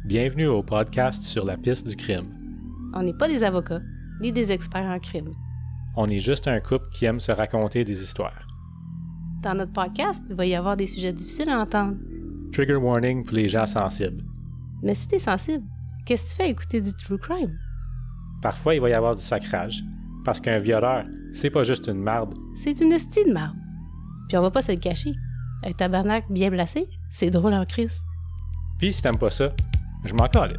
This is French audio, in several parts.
Bienvenue au podcast sur la piste du crime. On n'est pas des avocats, ni des experts en crime. On est juste un couple qui aime se raconter des histoires. Dans notre podcast, il va y avoir des sujets difficiles à entendre. Trigger warning pour les gens sensibles. Mais si t'es sensible, qu'est-ce que tu fais à écouter du true crime? Parfois, il va y avoir du sacrage. Parce qu'un violeur, c'est pas juste une marde. C'est une estie de marde. Puis on va pas se le cacher. Un tabarnak bien placé, c'est drôle en crise. Puis si t'aimes pas ça, je m'en calisse.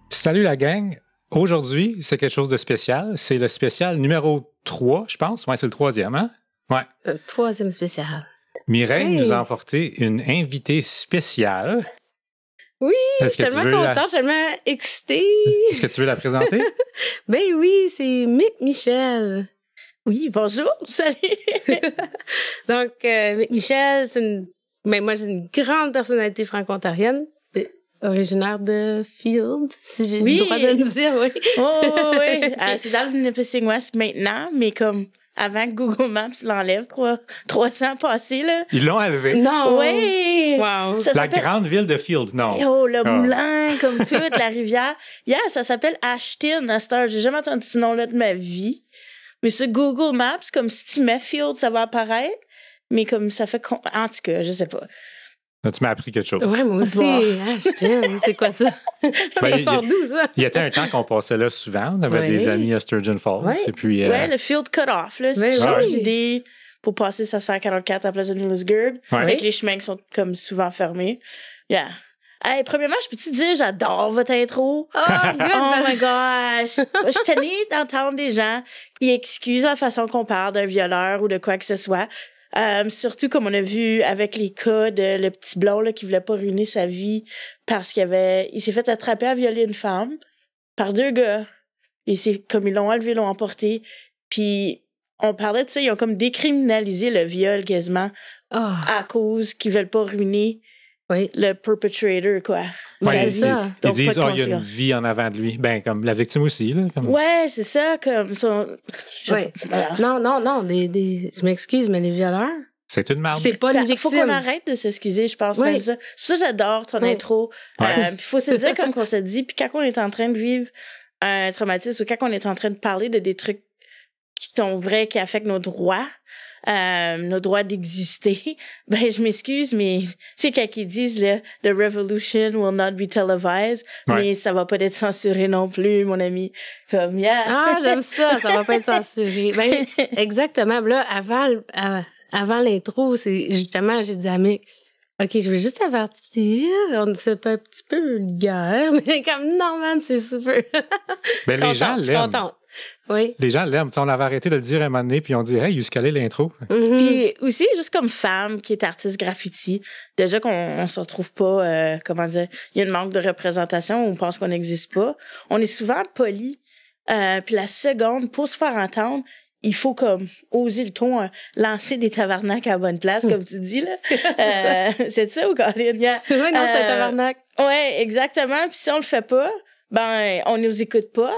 Salut la gang! Aujourd'hui, c'est quelque chose de spécial. C'est le spécial numéro 3, je pense. Ouais, c'est le 3e, hein? Ouais. Troisième spécial. Mireille Hey! nous a emporté une invitée spéciale. Oui, je Est-ce suis que tu tellement veux contente, je suis tellement excitée. Est-ce que tu veux la présenter? Ben oui, c'est Mick Michel. Oui, bonjour, salut. Donc, Mick Michel, moi, j'ai une grande personnalité franco-ontarienne. Originaire de Field, si j'ai Oui. le droit de le dire, oui. Oh, oui. C'est dans le Nipissing West maintenant, mais comme avant que Google Maps l'enlève, 300 passés, là. Ils l'ont enlevé. Non! Oui! Wow! Ça La s'appelle... grande ville de Field, non. Oh, le Ah. moulin, comme toute la rivière. Yeah, ça s'appelle Ashton, à cette heure. J'ai jamais entendu ce nom-là de ma vie. Mais sur Google Maps, comme si tu mets Field, ça va apparaître. Mais comme ça fait... En tout cas, je sais pas. Là, tu m'as appris quelque chose. Ouais, moi aussi. Bon. Ashton, c'est quoi ça? Ben, Ça sort d'où, ça? Il y était un temps qu'on passait là souvent. On avait Oui. des amis à Sturgeon Falls. Oui. Et puis, Ouais, le Field Cut-Off, là. Si Mais tu changes oui. d'idée pour passer sa 144 à la place de Newlisgurd, Ouais. avec les chemins qui sont comme souvent fermés. Yeah. Hey, premièrement, je peux te dire, j'adore votre intro. Oh, good! Oh my gosh! Je suis tannée d'entendre des gens qui excusent la façon qu'on parle d'un violeur ou de quoi que ce soit. Surtout comme on a vu avec les cas de le petit blond là, qui voulait pas ruiner sa vie parce il s'est fait attraper à violer une femme par deux gars. Et c'est comme ils l'ont enlevé, l'ont emporté. Puis on parlait de ça, ils ont comme décriminalisé le viol quasiment Oh, à cause qu'ils veulent pas ruiner oui. le perpetrator, quoi. Ouais, c'est ils- ça. Ils Donc, disent, pas de oh, il y a une conséquences. vie en avant de lui. Ben, comme la victime aussi, là. Comme... Ouais, c'est ça, comme son... Ouais. Voilà. Non, je m'excuse, mais les violeurs, C'est une marde. c'est pas une Ben, faut victime. qu'on arrête de s'excuser, je pense, Oui. même ça. C'est pour ça que j'adore ton Oui. intro. Ouais. Puis faut se dire comme qu'on se dit, puis quand on est en train de vivre un traumatisme ou quand on est en train de parler de des trucs qui sont vrais, qui affectent nos droits d'exister, ben je m'excuse, mais tu sais quand ils disent là, the revolution will not be televised, Ouais. mais ça va pas être censuré non plus, mon ami. Comme yeah. Ah, j'aime ça va pas être censuré. Ben, exactement. Là, avant l'intro, c'est justement, j'ai dit à Mick, OK, je veux juste avertir, c'est pas un petit peu vulgaire, mais comme, non, man, c'est super. Ben, les gens Je suis l'aiment. contente. Oui. Les gens l'aiment. Tu sais, on avait arrêté de le dire un moment donné, puis on dit, hey, jusqu'à l'intro. Mhm. Puis aussi, juste comme femme qui est artiste graffiti, déjà qu'on se retrouve pas, comment dire, il y a une manque de représentation, on pense qu'on n'existe pas. On est souvent poli. Puis la seconde, pour se faire entendre, il faut comme oser le ton, lancer des tabarnaks à la bonne place, comme tu dis, là. C'est ça ou Colin? Yeah. Oui, non, c'est un tabarnak. Ouais, exactement. Puis si on le fait pas, ben, on nous écoute pas.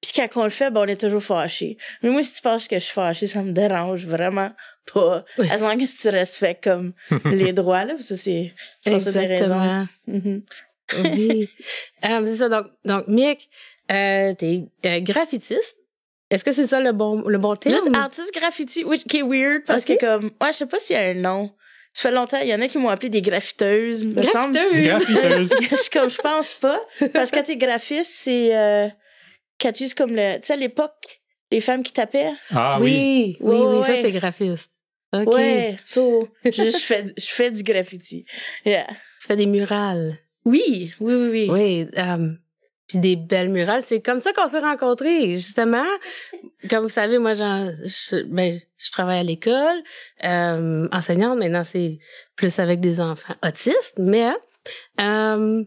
Puis quand on le fait, ben, on est toujours fâché. Mais moi, si tu penses que je suis fâchée, ça me dérange vraiment pas. As long as tu respectes comme les droits, là. Ça, c'est, je pense que c'est des raisons. Exactement. Mhm. Oui. C'est ça. Donc Mick, t'es graffitiste. Est-ce que c'est ça le bon terme? Juste artiste graffiti, oui, qui est weird parce Ok. que comme, ouais, je sais pas s'il y a un nom. Ça fait longtemps, il y en a qui m'ont appelé des graffiteuses. me semble. Graffiteuse. Graffiteuse. Je pense pas. Parce que quand t'es graphiste, c'est, quand tu uses comme tu sais, à l'époque, les femmes qui tapaient. Ah oui. Oui, ça, Ouais. c'est graphiste. OK. Ouais. So, je fais du graffiti. Yeah. Tu fais des murales. Oui. Oui. puis des belles murales. C'est comme ça qu'on s'est rencontrés, justement. Comme vous savez, moi, je travaille à l'école, enseignante. Maintenant, c'est plus avec des enfants autistes, mais elle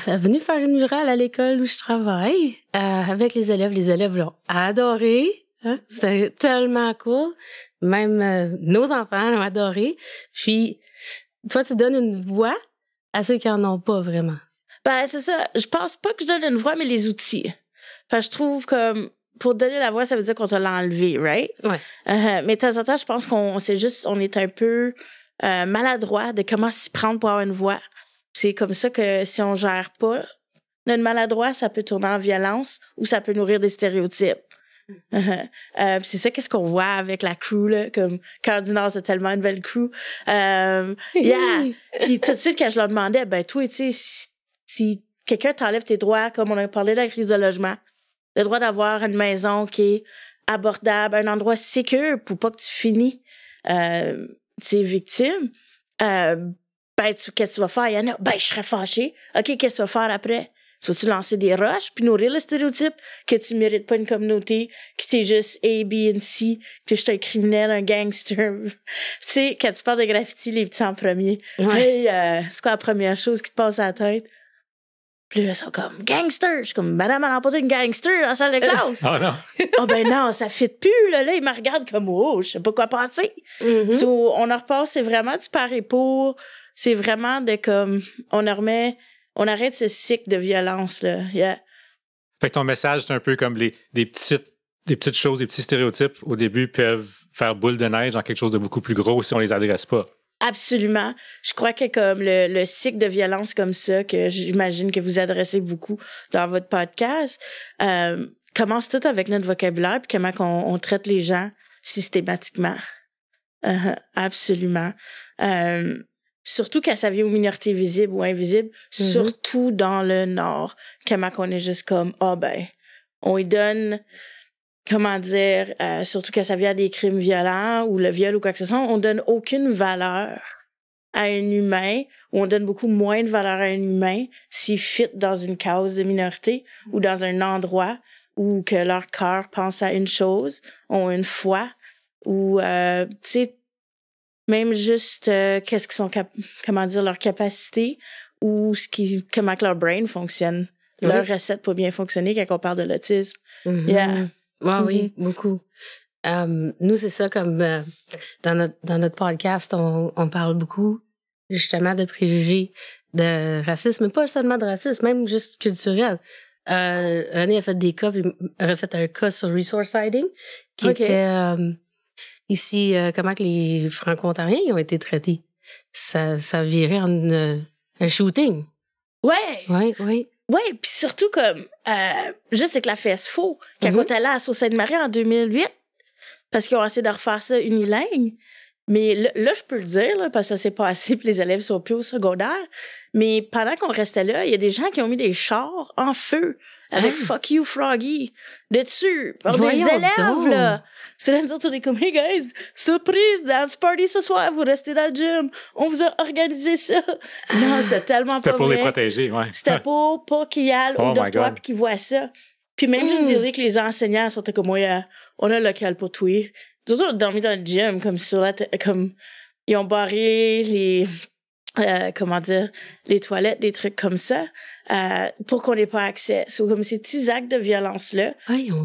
est venue faire une murale à l'école où je travaille avec les élèves. Les élèves l'ont adoré. Hein? C'était tellement cool. Même nos enfants l'ont adoré. Puis, toi, tu donnes une voix à ceux qui en ont pas vraiment. Ben, c'est ça. Je pense pas que je donne une voix, mais les outils. Enfin, je trouve comme pour donner la voix, ça veut dire qu'on te l'a enlevé, right? Ouais. Mais de temps en temps, je pense on est un peu maladroit de comment s'y prendre pour avoir une voix. C'est comme ça que si on gère pas notre maladroit, ça peut tourner en violence ou ça peut nourrir des stéréotypes. C'est ça qu'est-ce qu'on voit avec la crew là, comme Cardinal, c'est tellement une belle crew. Yeah. Puis tout de suite quand je leur demandais, ben toi, tu sais, si quelqu'un t'enlève tes droits, comme on a parlé de la crise de logement, le droit d'avoir une maison qui est abordable, un endroit sécure pour pas que tu finis tes victimes, ben qu'est-ce que tu vas faire? Il y en a, ben je serais fâchée. OK, qu'est-ce que tu vas faire après? Tu vas-tu lancer des roches puis nourrir le stéréotype que tu mérites pas une communauté, que t'es juste A, B and C, que t'es juste un criminel, un gangster. Tu sais, quand tu parles de graffiti, les petits en premier. Ouais. Hey, c'est quoi la première chose qui te passe à la tête? Puis là, ils sont comme gangster. Je suis comme, madame, elle a emporté une gangster dans la salle de classe. Oh non. Oh ben non, ça fit plus. Là, il me regarde comme, oh, je sais pas quoi penser. Mm-hmm. So, on en repasse, c'est vraiment du par et pour. C'est vraiment de comme, on arrête ce cycle de violence, là. Yeah. Fait que ton message, c'est un peu comme des petites choses, des petits stéréotypes au début peuvent faire boule de neige dans quelque chose de beaucoup plus gros si on les adresse pas. Absolument. Je crois que comme le cycle de violence comme ça, que j'imagine que vous adressez beaucoup dans votre podcast, commence tout avec notre vocabulaire puis comment on traite les gens systématiquement. Absolument. Surtout quand ça vient aux minorités visibles ou invisibles, surtout dans le Nord, comment qu'on est juste comme, on y donne, comment dire, surtout quand ça vient à des crimes violents ou le viol ou quoi que ce soit, on donne aucune valeur à un humain, ou on donne beaucoup moins de valeur à un humain s'il fit dans une cause de minorité ou dans un endroit où que leur cœur pense à une chose, ont une foi, ou, tu sais, même juste qu'est-ce qu'ils sont comment dire leur capacité ou comment que leur brain fonctionne. Leur recette peut bien fonctionner quand on parle de l'autisme. Mm-hmm. Yeah. Oui, beaucoup. Nous, c'est ça, comme dans notre podcast, on parle beaucoup justement de préjugés, de racisme, mais pas seulement de racisme, même juste culturel. René a fait des cas, puis a refait un cas sur resource hiding, qui était ici, comment que les Franco-Ontariens ont été traités. Ça virait en un shooting. Ouais. Oui. Ouais, puis surtout comme juste avec la fesse faux, quand on est allé à Sault-Sainte-Marie en 2008, parce qu'ils ont essayé de refaire ça unilingue. Mais là, je peux le dire, là, parce que ça s'est passé, puis les élèves sont plus au secondaire. Mais pendant qu'on restait là, il y a des gens qui ont mis des chars en feu avec Fuck You Froggy dessus par des élèves, là. C'est là, nous autres, on est comme, hey guys, surprise, dance party ce soir, vous restez dans le gym. On vous a organisé ça. Non, c'était tellement pas vrai. C'était pour les protéger, ouais. C'était pour pas qu'ils aillent au dortoir puis qu'ils voient ça. Puis même juste dire que les enseignants sont comme, ouais, on a le local pour toi. Nous autres, on a dormi dans le gym, comme sur comme, ils ont barré les, les toilettes, des trucs comme ça, pour qu'on n'ait pas accès. C'est comme ces petits actes de violence-là,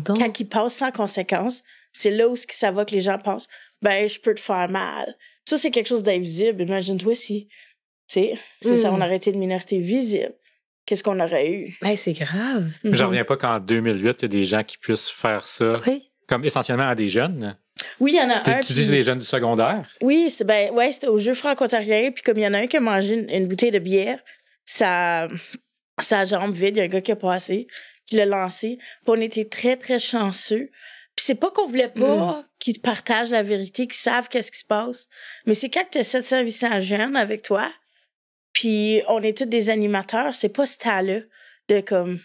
quand ils passent sans conséquence, c'est là où ça va que les gens pensent, ben, je peux te faire mal. Ça, c'est quelque chose d'invisible. Imagine-toi si, c'est ça, on aurait été une minorité visible. Qu'est-ce qu'on aurait eu? Ben, c'est grave. J'en reviens pas qu'en 2008, il y a des gens qui puissent faire ça, comme essentiellement à des jeunes. Oui, il y en a un. Tu dis c'est des jeunes du secondaire? Oui, c'était au jeu franco-ontarien, puis comme il y en a un qui a mangé une bouteille de bière, sa jambe vide, il y a un gars qui a passé, qui l'a lancé, puis on était très, très chanceux. Puis c'est pas qu'on voulait pas qu'ils partagent la vérité, qu'ils savent qu'est-ce qui se passe, mais c'est quand t'as 700-800 jeunes avec toi, puis on est tous des animateurs, c'est pas ce temps-là de comme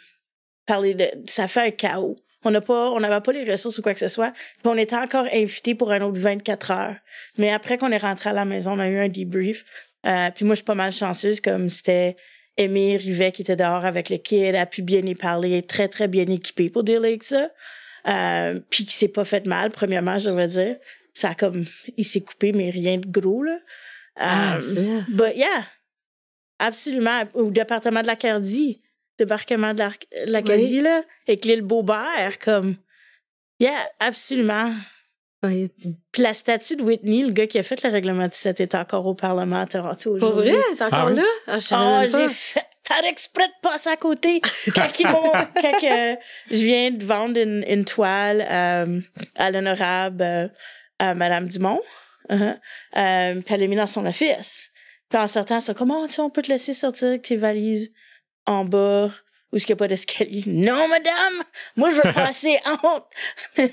parler de... Ça fait un chaos. On n'avait pas les ressources ou quoi que ce soit. Puis on était encore invités pour un autre 24 heures. Mais après qu'on est rentré à la maison, on a eu un debrief. Puis moi, je suis pas mal chanceuse, comme c'était Aimé Rivet, qui était dehors avec le kid, a pu bien y parler, est très, très bien équipé pour dealer avec ça. Puis qui s'est pas fait mal, premièrement, je devrais dire. Ça a comme... Il s'est coupé, mais rien de gros, là. But yeah, absolument. Au département de l'Acadie, débarquement de l'Acadie, là, avec l'île Beaubert, comme... Yeah, absolument. Oui. Puis la statue de Whitney, le gars qui a fait le règlement 17, est encore au Parlement à Toronto Pour aujourd'hui. vrai? T'es encore là? Je savais même pas. J'ai fait par exprès de passer à côté. Quand je viens de vendre une toile à l'honorable Madame Dumont, puis elle l'a mis dans son office. Puis en sortant, c'est comment on peut te laisser sortir avec tes valises en bas où est-ce qu'il n'y a pas d'escalier? Non, madame! Moi, je veux passer en haut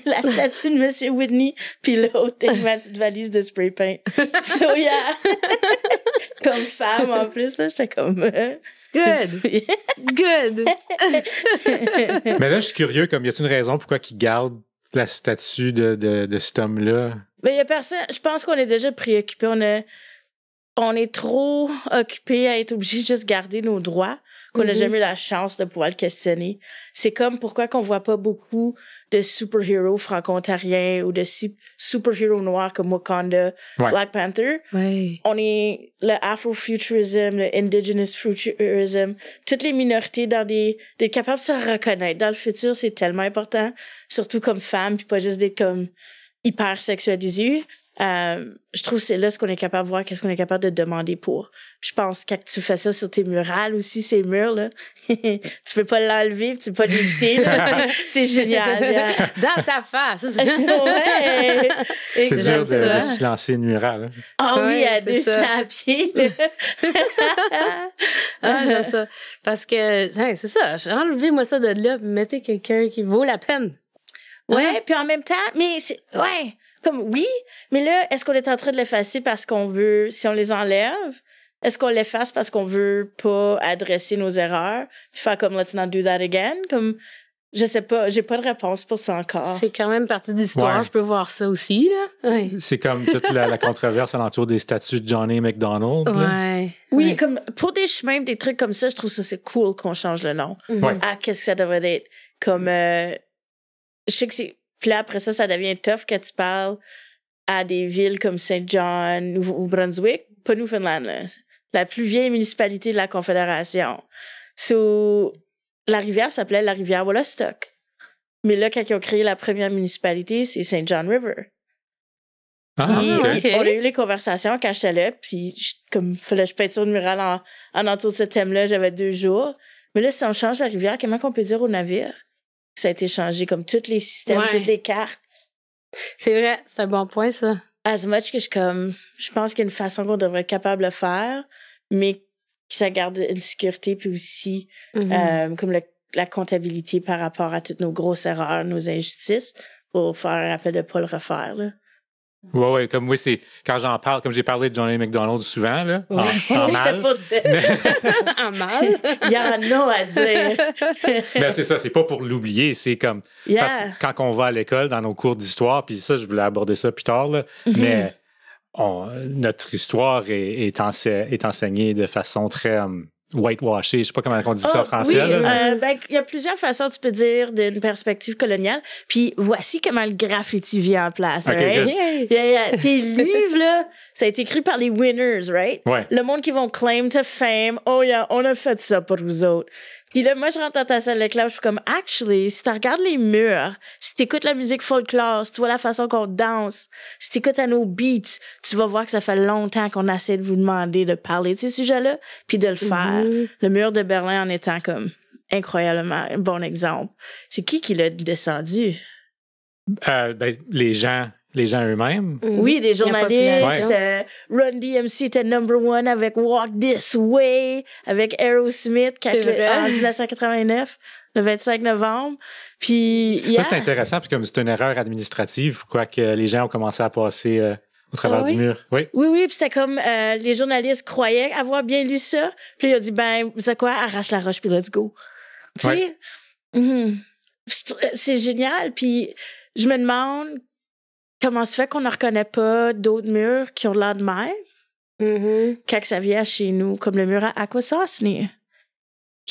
la statue de M. Whitney, puis l'autre avec ma petite valise de spray paint. So, yeah! Comme femme, en plus, là, j'étais comme... Good! Good! Mais là, je suis curieux, comme y a-t-il une raison pourquoi ils gardent la statue de cet homme-là? Mais il y a personne... Je pense qu'on est déjà préoccupés. On est trop occupés à être obligés de juste garder nos droits qu'on n'a jamais eu la chance de pouvoir le questionner. C'est comme pourquoi qu'on voit pas beaucoup de super-héros franco-ontariens ou de super-héros noirs comme Wakanda, Black Panther. Ouais. On est le Afrofuturism, le Indigenous Futurism, toutes les minorités d'être capable de se reconnaître dans le futur, c'est tellement important, surtout comme femme, puis pas juste d'être comme hyper sexualisée. Je trouve que c'est là ce qu'on est capable de voir, qu'est-ce qu'on est capable de demander pour. Je pense que quand tu fais ça sur tes murales aussi, ces murs, là, tu peux pas l'enlever, tu peux pas l'éviter, là. C'est génial. Yeah. Dans ta face! Ouais! C'est dur de se lancer une murale. Hein. Ah oui, à 200 à pied. J'aime ça. Parce que, c'est ça, enlevez-moi ça de là, mettez quelqu'un qui vaut la peine. Ouais, puis en même temps, mais comme oui, mais là, est-ce qu'on est en train de l'effacer parce qu'on veut, si on les enlève, est-ce qu'on l'efface parce qu'on veut pas adresser nos erreurs, puis faire comme let's not do that again, comme je sais pas, j'ai pas de réponse pour ça encore. C'est quand même partie de l'histoire, je peux voir ça aussi là. Ouais. C'est comme toute la controverse alentour des statues de Johnny McDonald. Ouais. Oui, comme pour des chemins, des trucs comme ça, je trouve ça c'est cool qu'on change le nom. Ah, qu'est-ce que ça devrait être comme je sais que c'est. Puis là, après ça devient tough quand tu parles à des villes comme Saint John, Nouveau-Brunswick, pas Newfoundland, là. La plus vieille municipalité de la Confédération. La rivière s'appelait la rivière Wollastock. Mais là, quand ils ont créé la première municipalité, c'est Saint John River. Okay. On a eu les conversations quand j'étais là, puis comme fallait que je peinture une murale en entour de ce thème-là, j'avais 2 jours. Mais là, si on change la rivière, comment qu'on peut dire au navire? Ça a été changé comme tous les systèmes, toutes les cartes. C'est vrai, c'est un bon point, ça. As much que je pense qu'il y a une façon qu'on devrait être capable de le faire, mais que ça garde une sécurité, puis aussi comme la comptabilité par rapport à toutes nos grosses erreurs, nos injustices, pour faire un rappel de pas le refaire, là. Ouais, comme moi, c'est quand j'en parle, comme j'ai parlé de Johnny McDonald souvent, là, en mal. Je pas dire. En mal. Il y en a à dire. Ben, c'est ça, c'est pas pour l'oublier, c'est comme parce que quand on va à l'école, dans nos cours d'histoire, puis ça, je voulais aborder ça plus tard, là, mais notre histoire est enseignée de façon très whitewashée. Je sais pas comment on dit ça en français. Oui, là, il y a plusieurs façons, tu peux dire, d'une perspective coloniale. Puis voici comment le graffiti vient en place. Okay, right? Tes livres, là, ça a été écrit par les winners, right? Ouais. Le monde qui vont claim to fame. Oh, yeah, on a fait ça pour vous autres. Puis là, moi, je rentre dans ta salle de classe, je suis comme, actually, si tu regardes les murs, si tu écoutes la musique folklore, si tu vois la façon qu'on danse, si tu écoutes à nos beats, tu vas voir que ça fait longtemps qu'on essaie de vous demander de parler de ces sujets-là, puis de le faire. Le mur de Berlin en étant comme incroyablement un bon exemple. C'est qui l'a descendu? Les gens eux-mêmes. Oui, des journalistes. Run DMC était #1 avec Walk This Way, avec Aerosmith en 1989, le 25 novembre. Puis, ça, c'est intéressant, puis comme c'est une erreur administrative, quoi, que les gens ont commencé à passer au travers du mur. Oui, puis c'était comme les journalistes croyaient avoir bien lu ça. Puis ils ont dit, vous savez quoi, arrache la roche, puis let's go. Tu sais? C'est génial. Puis je me demande comment se fait qu'on ne reconnaît pas d'autres murs qui ont l'air de même quand ça vient chez nous, comme le mur à Akwesasne.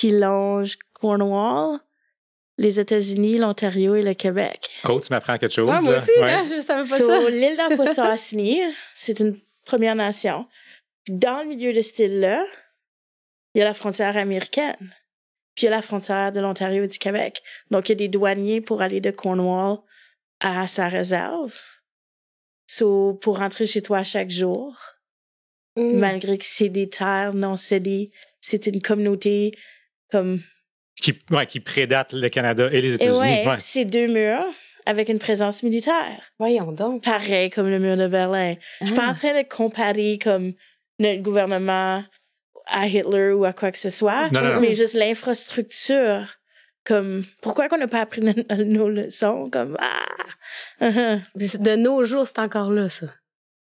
qui longe Cornwall, les États-Unis, l'Ontario et le Québec. Oh, tu m'apprends quelque chose. Ah, moi aussi, là, je savais pas ça. L'île d'Akwesasne, c'est une Première Nation. Dans le milieu de cette île-là, il y a la frontière américaine. Puis il y a la frontière de l'Ontario et du Québec. Donc, il y a des douaniers pour aller de Cornwall à sa réserve. Pour rentrer chez toi chaque jour, malgré que c'est des terres non cédées, c'est une communauté comme... Qui prédate le Canada et les États-Unis. Ouais. C'est 2 murs avec une présence militaire. Voyons donc. Pareil comme le mur de Berlin. Je suis pas en train de comparer comme notre gouvernement à Hitler ou à quoi que ce soit, non. mais juste l'infrastructure. Comme, pourquoi qu'on n'a pas appris nos leçons? Comme, De nos jours, c'est encore là, ça.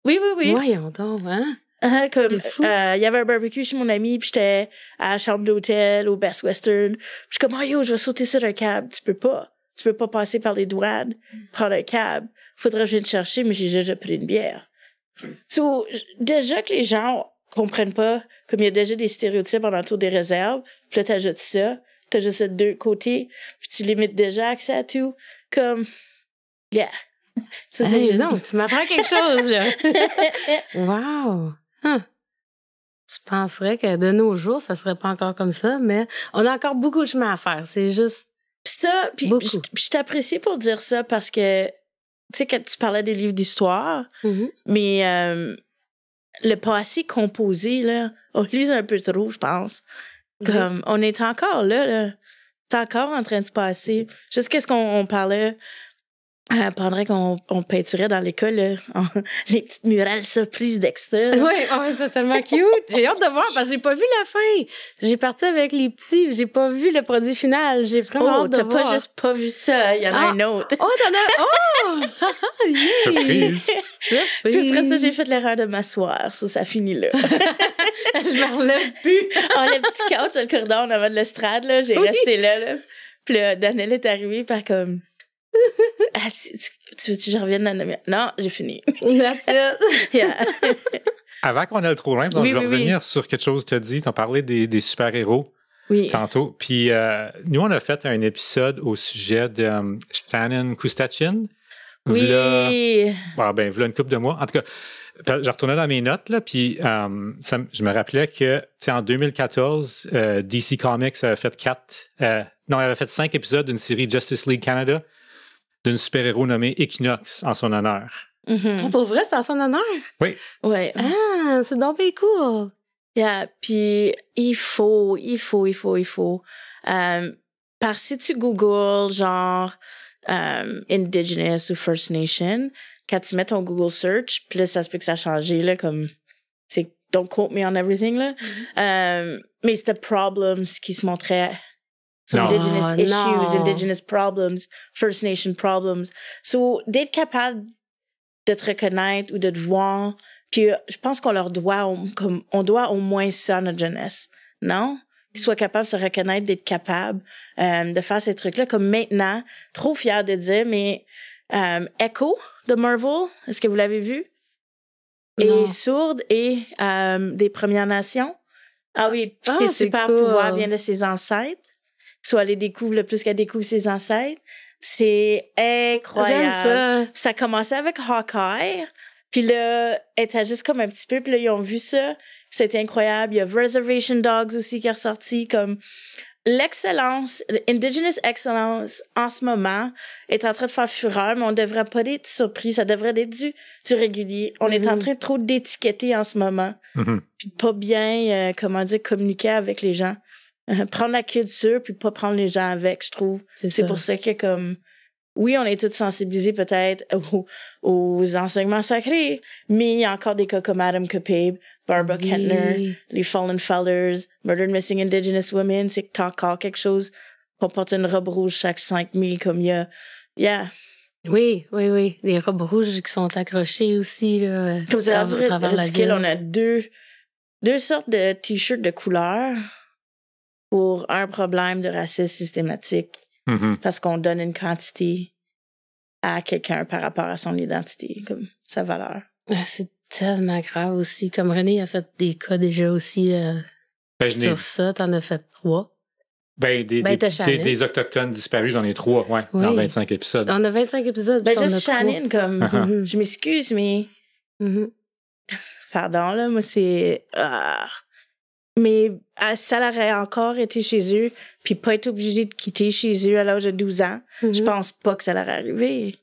Oui. Voyons donc, hein? Comme, il y avait un barbecue chez mon ami, puis j'étais à la chambre d'hôtel au Best Western. Puis je suis comme, oh yo, je vais sauter sur un cab. Tu peux pas passer par les douanes, prendre un cab. Faudrait que je vienne te chercher, mais j'ai déjà pris une bière. Déjà que les gens comprennent pas, comme il y a déjà des stéréotypes en entour des réserves, puis là, t'ajoutes ça de 2 côtés, puis tu limites déjà accès à tout. Comme, yeah. Ça, c'est juste... Non, tu m'apprends quelque chose, là. Wow! Tu penserais que de nos jours, ça serait pas encore comme ça, mais on a encore beaucoup de chemin à faire. C'est juste. Puis je t'apprécie pour dire ça parce que, tu sais, quand tu parlais des livres d'histoire, mais le passé composé, là, on lise un peu trop, je pense. Comme, on est encore là. C'est encore en train de se passer. Juste qu'est-ce qu'on parlait pendant qu'on peinturait dans l'école, les petites murales surprises d'extra. Oui, c'est tellement cute. J'ai hâte de voir parce que j'ai pas vu la fin. J'ai parti avec les petits, j'ai pas vu le produit final. J'ai vraiment hâte de voir. T'as pas juste pas vu ça, il y en a un autre. Oh, t'en as... Oh! Surprise! Puis après ça, j'ai fait l'erreur de m'asseoir, ça finit là. Je me relève plus. Le petit couch dans le corridor en avant de l'estrade, là, j'ai resté là. Puis là, Daniel est arrivé par comme... tu veux que je revienne dans le... Non, j'ai fini. That's it. Yeah. Avant qu'on aille trop loin, je vais revenir sur quelque chose que tu as dit. Tu as parlé des super-héros tantôt. Puis nous, on a fait un épisode au sujet de Shannon Kustachin. Oui. V'là une couple de mois. En tout cas, je retournais dans mes notes, là, puis je me rappelais que, en 2014, DC Comics avait fait 5 épisodes d'une série Justice League Canada d'une super-héros nommée Equinox en son honneur. Pour vrai, c'est en son honneur? Oui. Ouais. Ah, c'est donc bien cool. Yeah, puis il faut. Parce que si tu googles genre Indigenous ou First Nation, quand tu mets ton Google search, puis là, ça se peut que ça a changé, là, comme, c'est don't quote me on everything, là. Mais c'était problems qui se montraient. So Indigenous issues, Indigenous problems, First Nation problems. So, d'être capable de te reconnaître ou de te voir, puis je pense qu'on leur doit, on doit au moins ça à notre jeunesse, non? Qu'ils soient capables de se reconnaître, d'être capables de faire ces trucs-là. Comme maintenant, trop fière de dire, mais Echo de Marvel, est-ce que vous l'avez vu? Et sourde et des Premières Nations. Ah oui, ses super pouvoirs viennent de ses ancêtres. Soit elle les découvre le plus qu'elle découvre ses ancêtres. C'est incroyable. J'aime ça. Ça a commencé avec Hawkeye. Puis là, elle était juste comme un petit peu. Puis là, ils ont vu ça. C'était incroyable. Il y a Reservation Dogs aussi qui est ressorti. Comme l'excellence, Indigenous Excellence, en ce moment, est en train de faire fureur, mais on devrait pas être surpris. Ça devrait être du régulier. On est en train de trop d'étiqueter en ce moment. Puis pas bien, communiquer avec les gens. Prendre la culture puis pas prendre les gens avec, je trouve. C'est pour ça que comme oui, on est tous sensibilisés peut-être aux enseignements sacrés, mais il y a encore des cas comme Adam Capabe, Barbara Kentner, les Fallen Fellers, Murdered Missing Indigenous Women, c'est que t'as encore quelque chose pour porter une robe rouge chaque 5 mai comme il y a. Yeah. Oui. Les robes rouges qui sont accrochées aussi là, comme c'est ridicule, on a deux sortes de t-shirts de couleur pour un problème de racisme systématique. Parce qu'on donne une quantité à quelqu'un par rapport à son identité, comme sa valeur. C'est tellement grave aussi. Comme René a fait des cas déjà aussi sur ça, t'en as fait 3. Des Autochtones disparus, j'en ai 3, dans 25 épisodes. On a 25 épisodes. Juste Shannon, comme, je m'excuse, mais... Pardon, là, moi, c'est... Mais si elle aurait encore été chez eux, puis pas été obligée de quitter chez eux à l'âge de 12 ans, je pense pas que ça leur arrivé.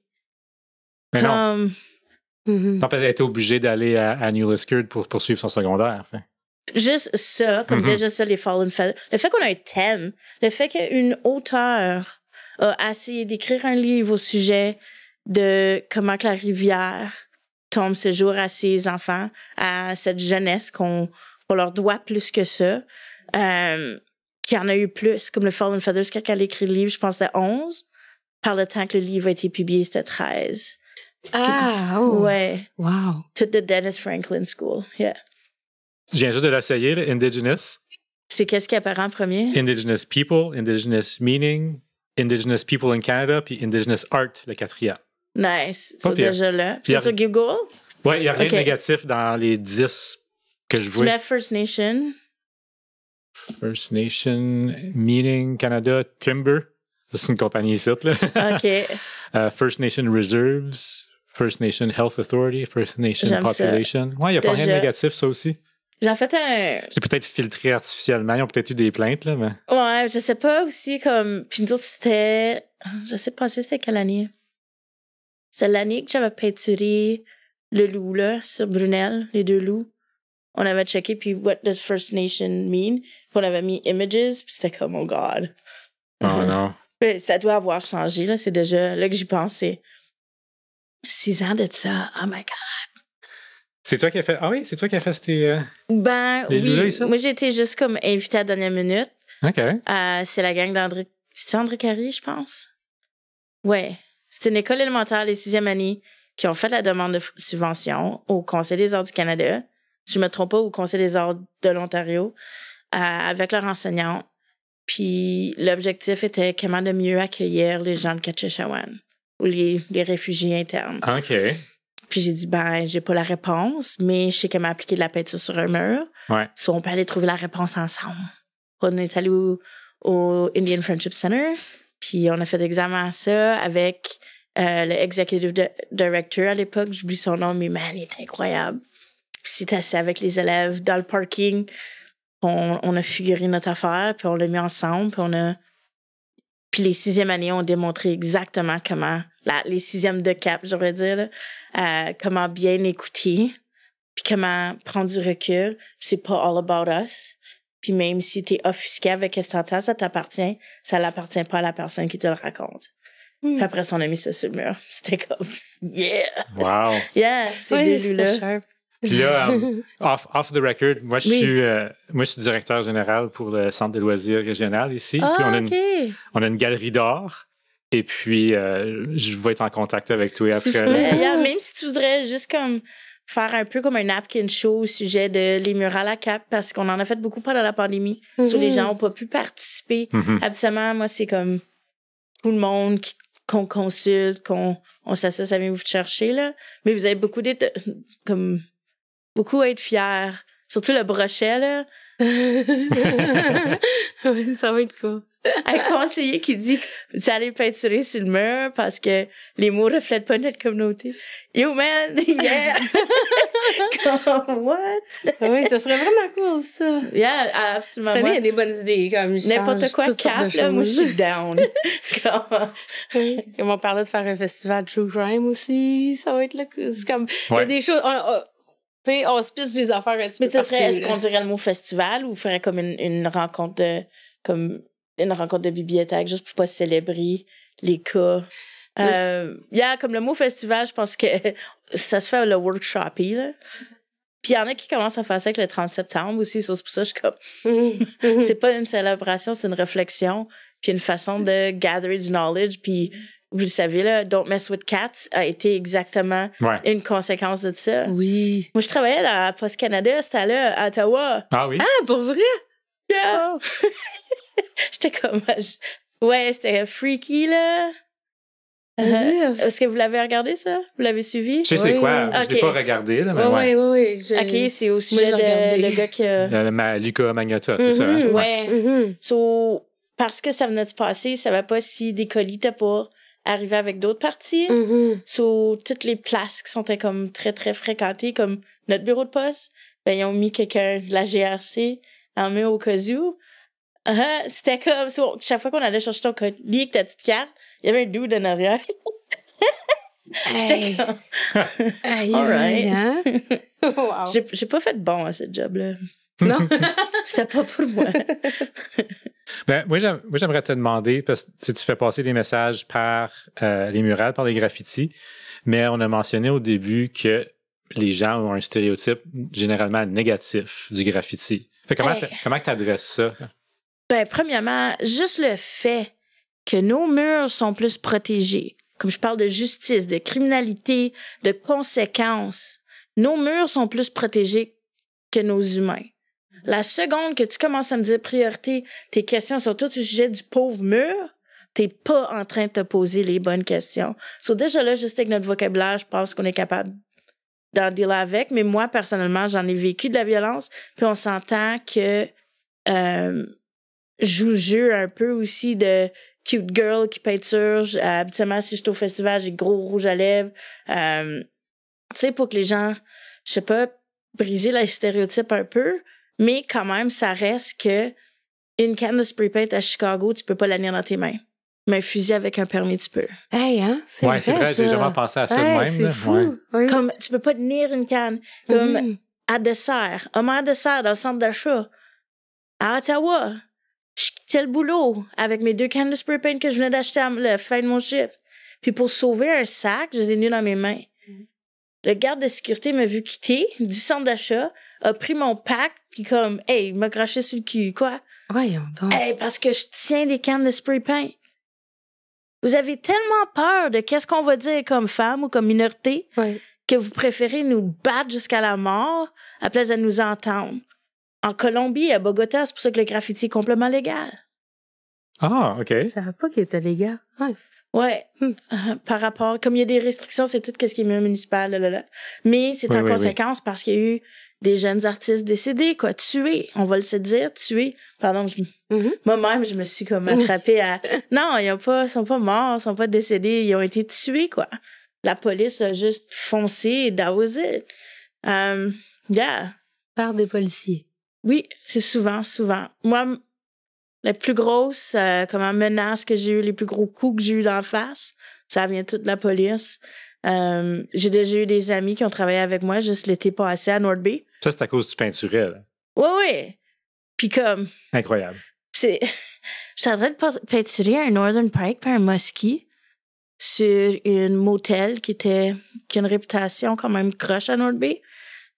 Mais non. Donc, elle a été obligée d'aller à New Liskeard pour poursuivre son secondaire, enfin. Juste ça, comme déjà ça, les Fallen Feathers. Le fait qu'on a un thème, le fait qu'une auteure a essayé d'écrire un livre au sujet de comment que la rivière tombe ce jour à ses enfants, à cette jeunesse qu'on leur doit plus que ça, qu'il y en a eu plus, comme le Fallen Feathers, quand elle a écrit le livre, je pense que c'était 11. Par le temps que le livre a été publié, c'était 13. Ouais. Wow. To the Dennis Franklin School, yeah. Je viens juste de l'essayer, là, Indigenous. C'est qu'est-ce qui apparaît en premier? Indigenous People, Indigenous Meaning, Indigenous People in Canada, puis Indigenous Art, le 4e. Nice. C'est déjà là. C'est sur Google? Oui, il n'y a rien de négatif dans les 10 que je vois. Tu mets First Nation. First Nation, Meaning, Canada, Timber. C'est une compagnie ici, là. OK. First Nation Reserves, First Nation Health Authority, First Nation Population. Oui, il n'y a pas rien de négatif, ça aussi. J'en fait un... C'est peut-être filtré artificiellement. Ils ont peut-être eu des plaintes, là, mais... Ouais, je sais pas aussi, comme... Puis nous autres, c'était... Je sais pas si c'était quelle année. C'est l'année que j'avais peinturé le loup, là, sur Brunel, les 2 loups. On avait checké, puis what does First Nation mean? Puis on avait mis images, puis c'était comme, oh God. Oh non. Mais ça doit avoir changé, là. C'est déjà là que j'y pensais. 6 ans de ça. Oh my God. C'est toi qui as fait... Ah oui, c'est toi qui as fait ces... oui. Moi, j'étais juste comme invitée à la dernière minute. OK. C'est la gang d'André... C'est André Carré, je pense? Ouais. C'est une école élémentaire, les 6e années, qui ont fait la demande de subvention au Conseil des arts du Canada, si je me trompe pas, au Conseil des arts de l'Ontario, avec leurs enseignants. Puis l'objectif était comment de mieux accueillir les gens de Katchechawan ou les réfugiés internes. OK. Puis j'ai dit, j'ai pas la réponse, mais je sais comment appliquer de la peinture sur un mur. Ouais. So, on peut aller trouver la réponse ensemble. On est allé au Indian Friendship Center, puis on a fait l'examen à ça avec le executive director à l'époque. J'oublie son nom, mais man, il est incroyable. Puis c'était assis avec les élèves dans le parking. On a figuré notre affaire, puis on l'a mis ensemble, puis les 6e années ont démontré exactement comment, les 6e de cap, j'aurais dire, là, comment bien écouter, puis comment prendre du recul. C'est pas all about us. Puis même si t'es offusqué avec ce que t'entends, ça t'appartient, ça l'appartient pas à la personne qui te le raconte. Puis après ça, on a mis ça sur le mur. C'était comme, yeah! Wow! Yeah! C'est début-là. Puis là, off the record, moi, je suis directeur général pour le Centre de loisirs régional ici. Puis on a une galerie d'art. Et puis, je vais être en contact avec toi après. Même si tu voudrais juste comme faire un peu comme un napkin show au sujet de les murales à Cap, parce qu'on en a fait beaucoup pendant la pandémie. So, les gens n'ont pas pu participer. Absolument, moi, c'est comme tout le monde qu'on consulte, qu'on s'associe, ça vient vous chercher, là. Mais vous avez beaucoup à être fiers. Surtout le brochet, là. Oui, ça va être cool. Un conseiller qui dit que tu allais peinturer sur le mur parce que les mots reflètent pas notre communauté. Yo, man! Yeah! What? Oui, ça serait vraiment cool, ça. Yeah, absolument. Fanny a des bonnes idées. Comme n'importe quoi cap, là, moi, je suis down. Ils m'ont parlé de faire un festival True Crime aussi. Ça va être là. C'est comme... Il y a des choses... on se pitche des affaires un petit peu. Mais ça serait, est-ce qu'on dirait le mot festival ou ferait comme une rencontre de bibliothèque juste pour pas célébrer les cas? Comme le mot festival, je pense que ça se fait le workshopper, là. Puis il y en a qui commencent à faire ça avec le 30 septembre aussi. C'est pour ça que je suis comme... c'est pas une célébration, c'est une réflexion. Puis une façon de gather du knowledge. Puis vous le savez, là, Don't Mess with Cats a été exactement une conséquence de ça. Oui. Moi, je travaillais à Post Canada, c'était là, à Ottawa. Ah oui? Ah, pour vrai? Yeah. Oh. J'étais comme... Ouais, c'était freaky, là. Est-ce que vous l'avez regardé, ça? Vous l'avez suivi? Je sais c'est quoi. Je l'ai pas regardé, là, mais oui. OK, c'est au sujet de le gars qui a... Luca Magnotta, c'est ça? Hein? Ouais. So, parce que ça venait de se passer, ils savaient pas si des colis étaient pour arriver avec d'autres parties. Sur toutes les places qui sont comme très, très fréquentées, comme notre bureau de poste, ben, ils ont mis quelqu'un de la GRC en main au cas où. C'était comme, chaque fois qu'on allait chercher ton colis avec ta petite carte, il y avait un dude en arrière. J'étais comme... All right. Hein? Wow. J'ai pas fait bon à ce job-là. Non? C'était pas pour moi. Ben, moi, j'aimerais te demander, parce que tu fais passer des messages par les murales, par les graffitis, mais on a mentionné au début que les gens ont un stéréotype généralement négatif du graffiti. Fait comment tu adresses ça? Ben, premièrement, juste le fait que nos murs sont plus protégés. Comme je parle de justice, de criminalité, de conséquences, nos murs sont plus protégés que nos humains. La seconde que tu commences à me dire priorité, tes questions sont toutes au sujet du pauvre mur, t'es pas en train de te poser les bonnes questions. Déjà là, juste avec notre vocabulaire, je pense qu'on est capable d'en dealer avec, mais moi, personnellement, j'en ai vécu de la violence, puis on s'entend que je jure un peu aussi de cute girl qui peinture. Habituellement, si je suis au festival, j'ai gros rouge à lèvres. Tu sais, pour que les gens, je sais pas, briser les stéréotypes un peu, mais quand même, ça reste que une canne de spray paint à Chicago, tu peux pas la tenir dans tes mains. Mais un fusil avec un permis, tu peux. Hey, hein? C'est vrai, j'ai jamais pensé à ça de même. C'est fou. Ouais. Oui. Comme, tu peux pas tenir une canne. Comme à dessert. À dessert dans le centre d'achat. À Ottawa. Je quittais le boulot avec mes 2 cannes de spray paint que je venais d'acheter à la fin de mon shift. Puis pour sauver un sac, je les ai mis dans mes mains. Le garde de sécurité m'a vu quitter du centre d'achat, a pris mon pack, puis comme, hey, il m'a craché sur le cul, quoi? Voyons donc. Hey, parce que je tiens des cannes de spray paint. Vous avez tellement peur de qu'est-ce qu'on va dire comme femme ou comme minorité que vous préférez nous battre jusqu'à la mort à place de nous entendre. En Colombie, à Bogota, c'est pour ça que le graffiti est complètement légal. Ah, OK. Je savais pas qu'il était légal. Ouais. Par rapport, comme il y a des restrictions, c'est tout ce qui est municipal, là. Mais c'est en conséquence parce qu'il y a eu des jeunes artistes décédés, quoi, tués. On va le se dire, tués. Pardon, moi-même, je me suis comme attrapée à... Non, ils sont pas morts, ils sont pas décédés, ils ont été tués, quoi. La police a juste foncé et that was it. Yeah. Par des policiers. Oui, c'est souvent. Moi, la plus grosse menace que j'ai eue, les plus gros coups que j'ai eu d'en face, ça vient tout de la police. J'ai déjà eu des amis qui ont travaillé avec moi juste l'été passé à North Bay. Ça, c'est à cause du peinturel. Oui. Puis comme... Incroyable. J'étais en train de peinturer un Northern Pike par un Muskie sur une motel qui a une réputation quand même croche à North Bay.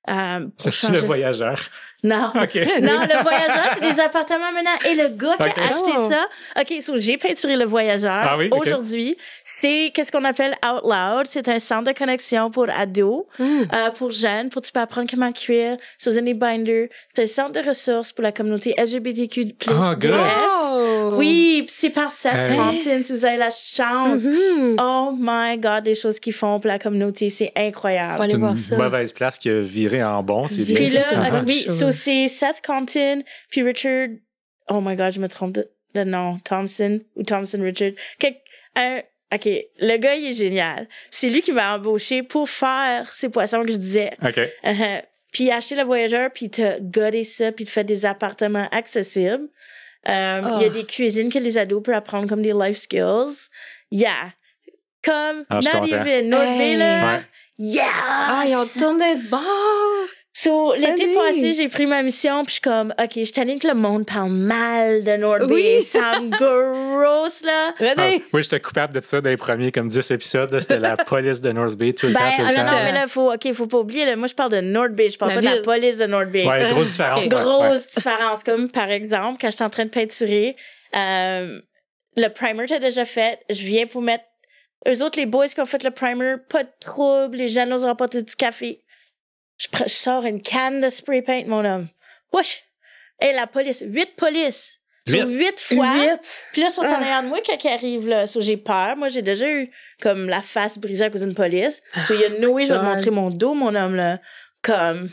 C'est le voyageur. Non. Okay. Non, le voyageur, c'est des appartements maintenant. Et le gars qui a acheté ça, j'ai peinturé le voyageur. Aujourd'hui, c'est qu'est-ce qu'on appelle Out Loud. C'est un centre de connexion pour ados, pour jeunes, pour tu peux apprendre comment cuire. C'est des binders. C'est un centre de ressources pour la communauté LGBTQ+. Oui, c'est par Seth Compton, si vous avez la chance. Oh my God, les choses qu'ils font pour la communauté, c'est incroyable. C'est une mauvaise place qui a viré en bon, c'est bien. Puis là, c'est Seth Compton, puis Richard, oh my God, je me trompe de nom, Thompson Richard. OK, le gars, il est génial. C'est lui qui m'a embauché pour faire ces poissons que je disais. OK. Puis il a acheté le voyageur, puis il t'a gardé ça, puis il te fait des appartements accessibles. Il y a des cuisines que les ados peuvent apprendre comme des life skills. Yeah. Comme, not even, North Bay, là. Yes! Ils ont tourné de bord! L'été passé, j'ai pris ma mission, puis je suis comme, OK, je t'annonce que le monde parle mal de North Bay. Ça me grosse, là. Oui, j'étais coupable de ça dans les premiers, comme 10 épisodes. Là, c'était la police de North Bay tout le temps. Non, mais là, faut pas oublier, là, moi, je parle de North Bay, je parle pas de la police de North Bay. Ouais, grosse différence. Grosse différence, comme, par exemple, quand j'étais en train de peinturer, le primer t'as déjà fait, je viens pour mettre... Eux autres, les boys qui ont fait le primer, pas de trouble, les gens n'osent pas du café. Je sors une canne de spray paint, mon homme. Wesh! Et la police, 8 polices. 8 fois. 8. Puis là, ils sont en arrière de moi quand ils arrivent, là. J'ai peur. Moi, j'ai déjà eu, comme, la face brisée à cause d'une police. Il y a no way, je vais te montrer mon dos, mon homme, là. Comme.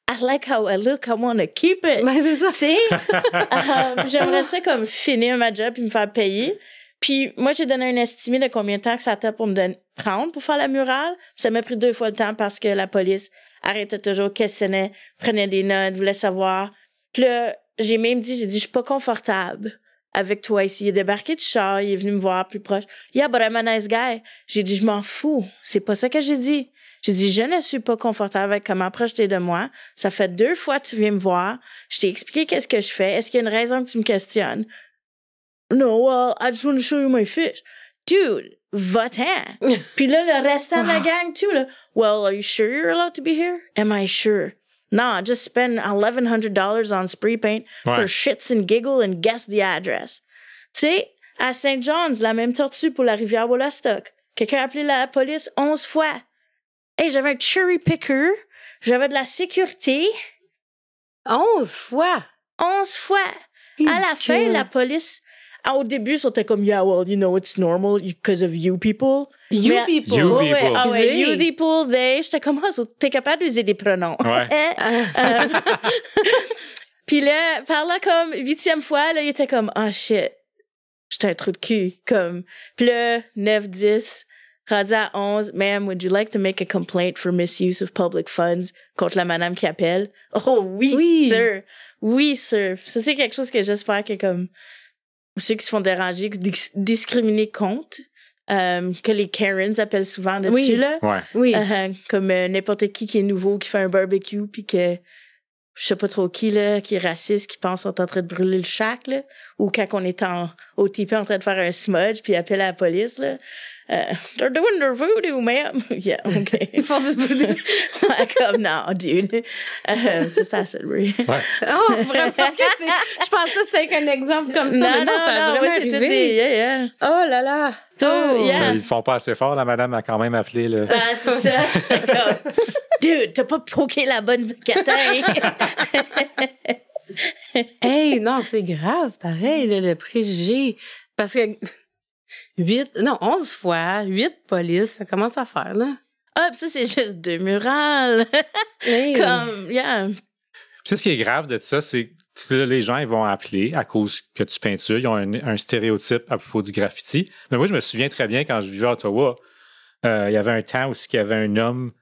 I like how I look, I want to keep it. Ben, c'est ça. Tu sais, j'aimerais ça comme finir ma job puis me faire payer. Puis moi, j'ai donné un estimé de combien de temps que ça t'a pour me prendre pour faire la murale. Puis ça m'a pris 2 fois le temps parce que la police arrêtait toujours, questionnait, prenait des notes, voulait savoir. Puis là, j'ai dit, je suis pas confortable avec toi ici. Il est débarqué du char, il est venu me voir plus proche. Yeah, but I'm a nice guy. J'ai dit, je m'en fous. C'est pas ça que j'ai dit. J'ai dit, je ne suis pas confortable avec comment proche t'es de moi. Ça fait 2 fois que tu viens me voir. Je t'ai expliqué qu'est-ce que je fais. Est-ce qu'il y a une raison que tu me questionnes? No, well, I just want to show you my fish. Dude, va-t'en. Puis là, le restant de la gang, tout, là. Well, are you sure you're allowed to be here? Am I sure? No, just spend $1,100 on spray paint for shits and giggles and guess the address. Tu sais, à St. John's, la même tortue pour la rivière Wollastock. Quelqu'un a appelé la police 11 fois. Hey, j'avais un cherry picker. J'avais de la sécurité. 11 fois? 11 fois. Ridicule. À la fin, la police... Au début, c'était comme, yeah, well, you know, it's normal because of you people. You people. You ouais, people. Ah ouais, you people, they. J'étais comme, t'es capable d'utiliser des pronoms. Ouais. Puis là, par là, comme, 8e fois, là, il était comme, oh shit, j'étais un trou de cul. Comme, puis là, 9, 10, rendu à 11, ma'am, would you like to make a complaint for misuse of public funds contre la madame qui appelle? Oh oui, sir. Oui, sir. Ça, c'est quelque chose que j'espère que, comme, ceux qui se font déranger, discriminer contre, que les Karens appellent souvent là-dessus, là. Ouais. Oui. Comme n'importe qui est nouveau, qui fait un barbecue, puis que je sais pas trop qui, là, qui est raciste, qui pense qu'on est en train de brûler le shack, là, ou quand on est au TP en train de faire un smudge, puis appelle à la police, là. They're doing their voodoo, ma'am. Yeah, OK. Ils font du voodoo. Ouais, comme, non, dude. C'est ça, Sudbury. Ouais. Oh, vraiment? Je pensais que c'était un exemple comme ça. Non, ouais, c'était des... Yeah. Oh là là. So, yeah. Ils le font pas assez fort. La madame a quand même appelé le... C'est ça. C'est comme, dude, t'as pas poké la bonne catin. Hey, non, c'est grave, pareil, le préjugé. Parce que 11 fois, 8 polices, ça commence à faire, là. Ah, pis ça, c'est juste 2 murales. Hey. Comme, yeah. Tu sais, ce qui est grave de ça, c'est que les gens, ils vont appeler à cause que tu peintures. Ils ont un stéréotype à propos du graffiti. Mais moi, je me souviens très bien quand je vivais à Ottawa, il y avait un temps où il y avait un homme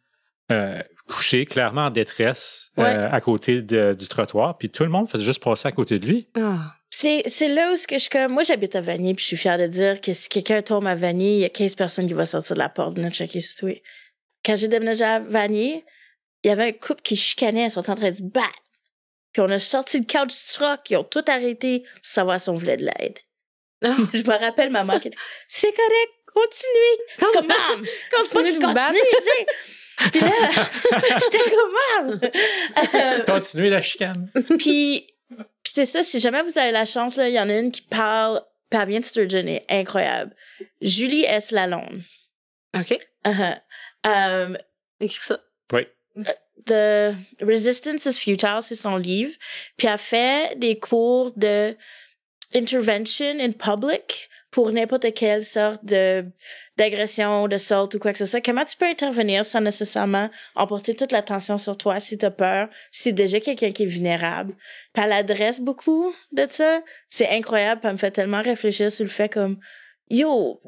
couché, clairement en détresse, à côté du trottoir. Puis tout le monde faisait juste passer à côté de lui. Oh. C'est là où je suis comme... Moi, j'habite à Vanier, puis je suis fière de dire que si quelqu'un tombe à Vanier, il y a 15 personnes qui vont sortir de la porte, venir checker sur toi. Quand j'ai déménagé à Vanier, il y avait un couple qui chicanait, ils sont en train de se battre. Puis on a sorti le couch du truck, ils ont tout arrêté pour savoir si on voulait de l'aide. Oh. Je me rappelle maman qui était « C'est correct, continuez! » Comme « Maman, continuez de vous battre! » Puis là, j'étais comme « Maman! » Continuez la chicane. Puis c'est ça, si jamais vous avez la chance, là, il y en a une qui parle, puis elle vient de Sturgeon, elle est incroyable. Julie S. Lalonde. OK. Écris ça. Oui. The Resistance is Futile, c'est son livre. Puis elle fait des cours de intervention in public pour n'importe quelle sorte d'agression, de saute ou quoi que ce soit. Comment tu peux intervenir sans nécessairement emporter toute l'attention sur toi si t'as peur, si c'est déjà quelqu'un qui est vulnérable. Puis elle adresse beaucoup de ça. C'est incroyable, puis elle me fait tellement réfléchir sur le fait comme, yo,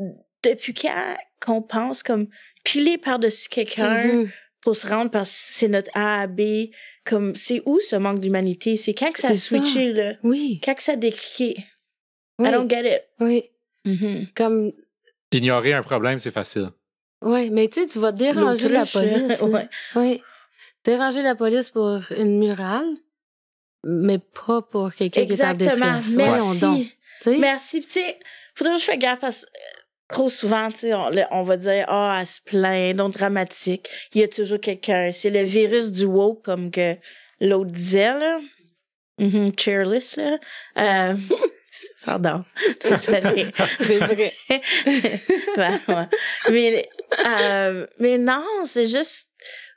depuis quand qu'on pense comme piler par-dessus quelqu'un pour se rendre parce que c'est notre A à B, comme, c'est où ce manque d'humanité? C'est quand que ça a switché, là? Oui. Quand que ça a décliqué? Oui. I don't get it. Oui. Mm-hmm. Comme... Ignorer un problème, c'est facile. Oui, mais tu sais, tu vas déranger la police. Ouais. Oui. Déranger la police pour une murale, mais pas pour quelqu'un qui est en détresse. Merci. Donc, merci. Tu sais, faudrait que je fasse gaffe parce que trop souvent, tu sais, on va dire, elle se plaint, donc dramatique. Il y a toujours quelqu'un. C'est le virus du woke, comme que l'autre disait, là. Chairless, là. Pardon. Désolée. c'est vrai. Mais non, c'est juste...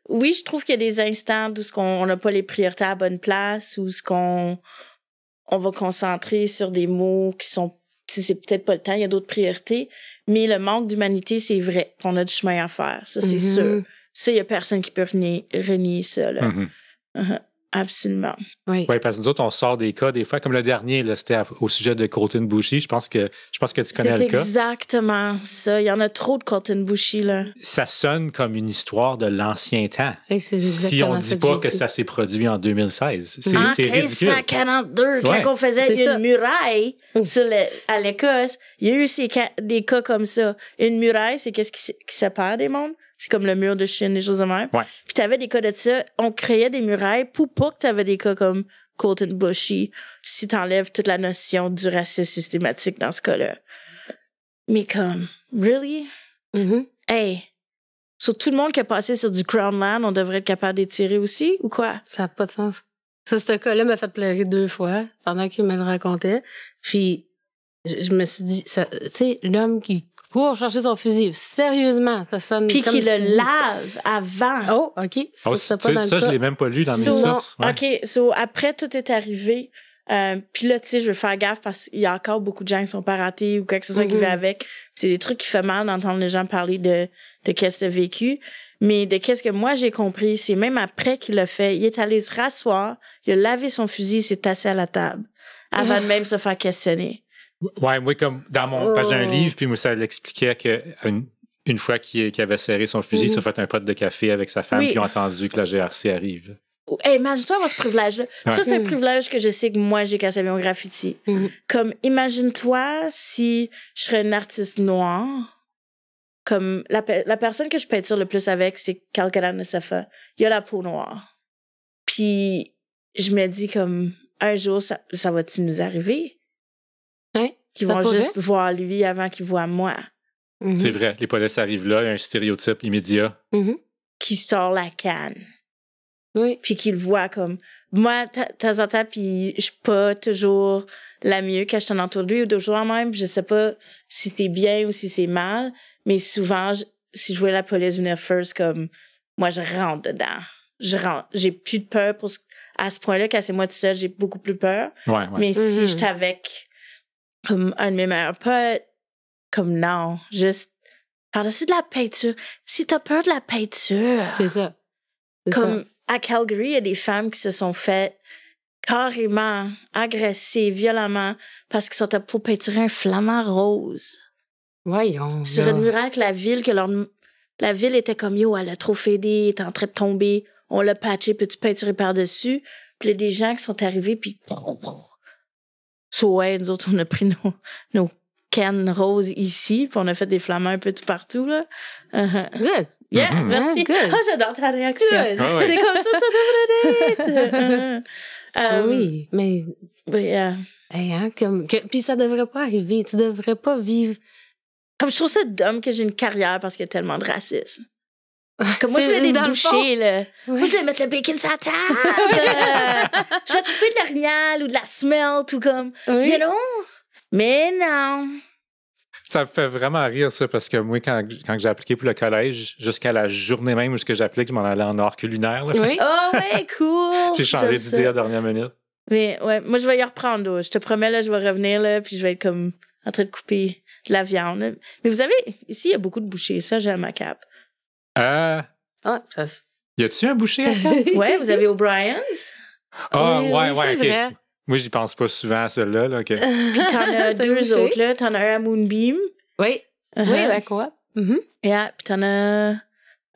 Oui, je trouve qu'il y a des instants où on n'a pas les priorités à la bonne place, où on va concentrer sur des mots qui sont... C'est peut-être pas le temps, il y a d'autres priorités, mais le manque d'humanité, c'est vrai. On a du chemin à faire, ça, c'est sûr. Ça, il y a personne qui peut renier ça, là. Absolument. Oui. Oui, parce que nous autres, on sort des cas des fois, comme le dernier, là, c'était au sujet de Colton Boushie. Je pense que tu connais C'est le cas. exactement ça. Il y en a trop de Colton Boushie, là. Ça sonne comme une histoire de l'ancien temps. Et c'est Si on exactement ne dit ça que pas j'ai que dit. ça s'est produit en 2016. C'est En ridicule. 1542, Ouais. quand on faisait C'est ça. une muraille à l'Écosse, il y a eu des cas comme ça. Une muraille, c'est qu'est-ce qui sépare des mondes? C'est comme le mur de Chine, des choses de même. Ouais. Puis t'avais des cas de ça. On créait des murailles pour pas que t'avais des cas comme Colton Boushie, si t'enlèves toute la notion du racisme systématique dans ce cas-là. Mais comme, really? Mhm. Hey! Sur tout le monde qui a passé sur du Crown Land, on devrait être capable d'étirer aussi, ou quoi? Ça n'a pas de sens. Ça, ce cas-là m'a fait pleurer 2 fois pendant qu'il me le racontait. Puis, je me suis dit, tu sais, l'homme qui court chercher son fusil, sérieusement, ça sonne Puis comme qui le tu dis. lave avant. Oh, OK. Ça, Oh, c'était pas dans ça le je cas. l'ai même pas lu dans mes So, sources. Ouais. OK, so après, tout est arrivé. Puis là, tu sais, je veux faire gaffe parce qu'il y a encore beaucoup de gens qui sont pas ratés ou quoi que ce soit qui va avec. Puis c'est des trucs qui fait mal d'entendre les gens parler de qu'est-ce que t'as vécu. Mais de qu'est-ce que moi j'ai compris, c'est même après qu'il l'a fait, il est allé se rasseoir, il a lavé son fusil, il s'est assis à la table avant de même se faire questionner. Ouais, moi, comme dans mon page d'un livre, puis moi, ça l'expliquait qu'une fois qu'il avait serré son fusil, il s'est fait un pot de café avec sa femme, Oui. puis ils ont entendu que la GRC arrive. Hey, imagine-toi avoir ce privilège-là. Ouais. Ça, c'est un privilège que je sais que moi, j'ai cassé mon graffiti. Comme, imagine-toi si je serais une artiste noire. Comme, la personne que je peinture le plus avec, c'est Kalkara Nasafa. Il a la peau noire. Puis, je me dis comme, un jour, ça va-tu nous arriver? Ouais, Qu'ils ça vont pourrait. juste voir lui avant qu'ils voient moi. Mhm. C'est vrai, les polices arrivent là, il y a un stéréotype immédiat. Mhm. Qui sort la canne. Oui. Puis qu'il le voit comme moi de temps en temps, puis je suis pas toujours la mieux quand je suis entourée de lui ou de jour même, je sais pas si c'est bien ou si c'est mal, mais souvent si je vois la police venir first, comme moi je rentre dedans, j'ai plus de peur à ce point-là, quand c'est moi tout seul, j'ai beaucoup plus peur. Ouais. Mais si j'étais avec comme un de mes meilleurs potes, comme non, juste par-dessus de la peinture, si t'as peur de la peinture, C'est ça. C'est comme ça. à Calgary, il y a des femmes qui se sont faites carrément agresser violemment parce qu'ils sont pour peinturer un flamant rose Voyons. sur là. une muraille que la ville était comme yo, elle a trop fédé, elle est en train de tomber, on l'a patché, peux-tu peinturer par-dessus? Puis il y a des gens qui sont arrivés, puis ouais, nous autres, on a pris nos cannes roses ici, puis on a fait des flamants un peu tout partout, là. Good. Yeah, Mhm. merci. Good. Ah, j'adore ta réaction. Good. Ouais. C'est comme ça devrait être. Oui, mais hey, hein, puis ça devrait pas arriver. Tu devrais pas vivre. comme je trouve ça dumb que j'ai une carrière parce qu'il y a tellement de racisme. Comme moi, je C'est voulais dans le déboucher, là. Oui. Moi, je voulais mettre le bacon sur la table. Je vais couper de l'orignal ou de la smelt ou comme, Oui. you know? Mais non. Ça me fait vraiment rire, ça, parce que moi, quand j'ai appliqué pour le collège, jusqu'à la journée même où j'appliquais, je m'en allais en art culinaire. Là. Oui. Oh, ouais, cool. J'ai changé J'aime d'idée ça. à la dernière minute. Mais ouais, moi, je vais y reprendre. Là. Je te promets, là, je vais revenir, là, puis je vais être comme en train de couper de la viande. Là. Mais vous savez, ici, il y a beaucoup de bouchers. Ça, j'aime ma cape. Ah, ça se- Y a-tu un boucher à Cap? Ouais, vous avez O'Brien's. Ah, Oui, ouais, oui, c'est OK. vrai. Moi, j'y pense pas souvent à celle-là. Là, OK. Puis t'en as C'est deux bouché. autres, là. T'en as un à Moonbeam. Oui. Uh-huh. Oui, la coop. Mhm. Yeah, puis t'en as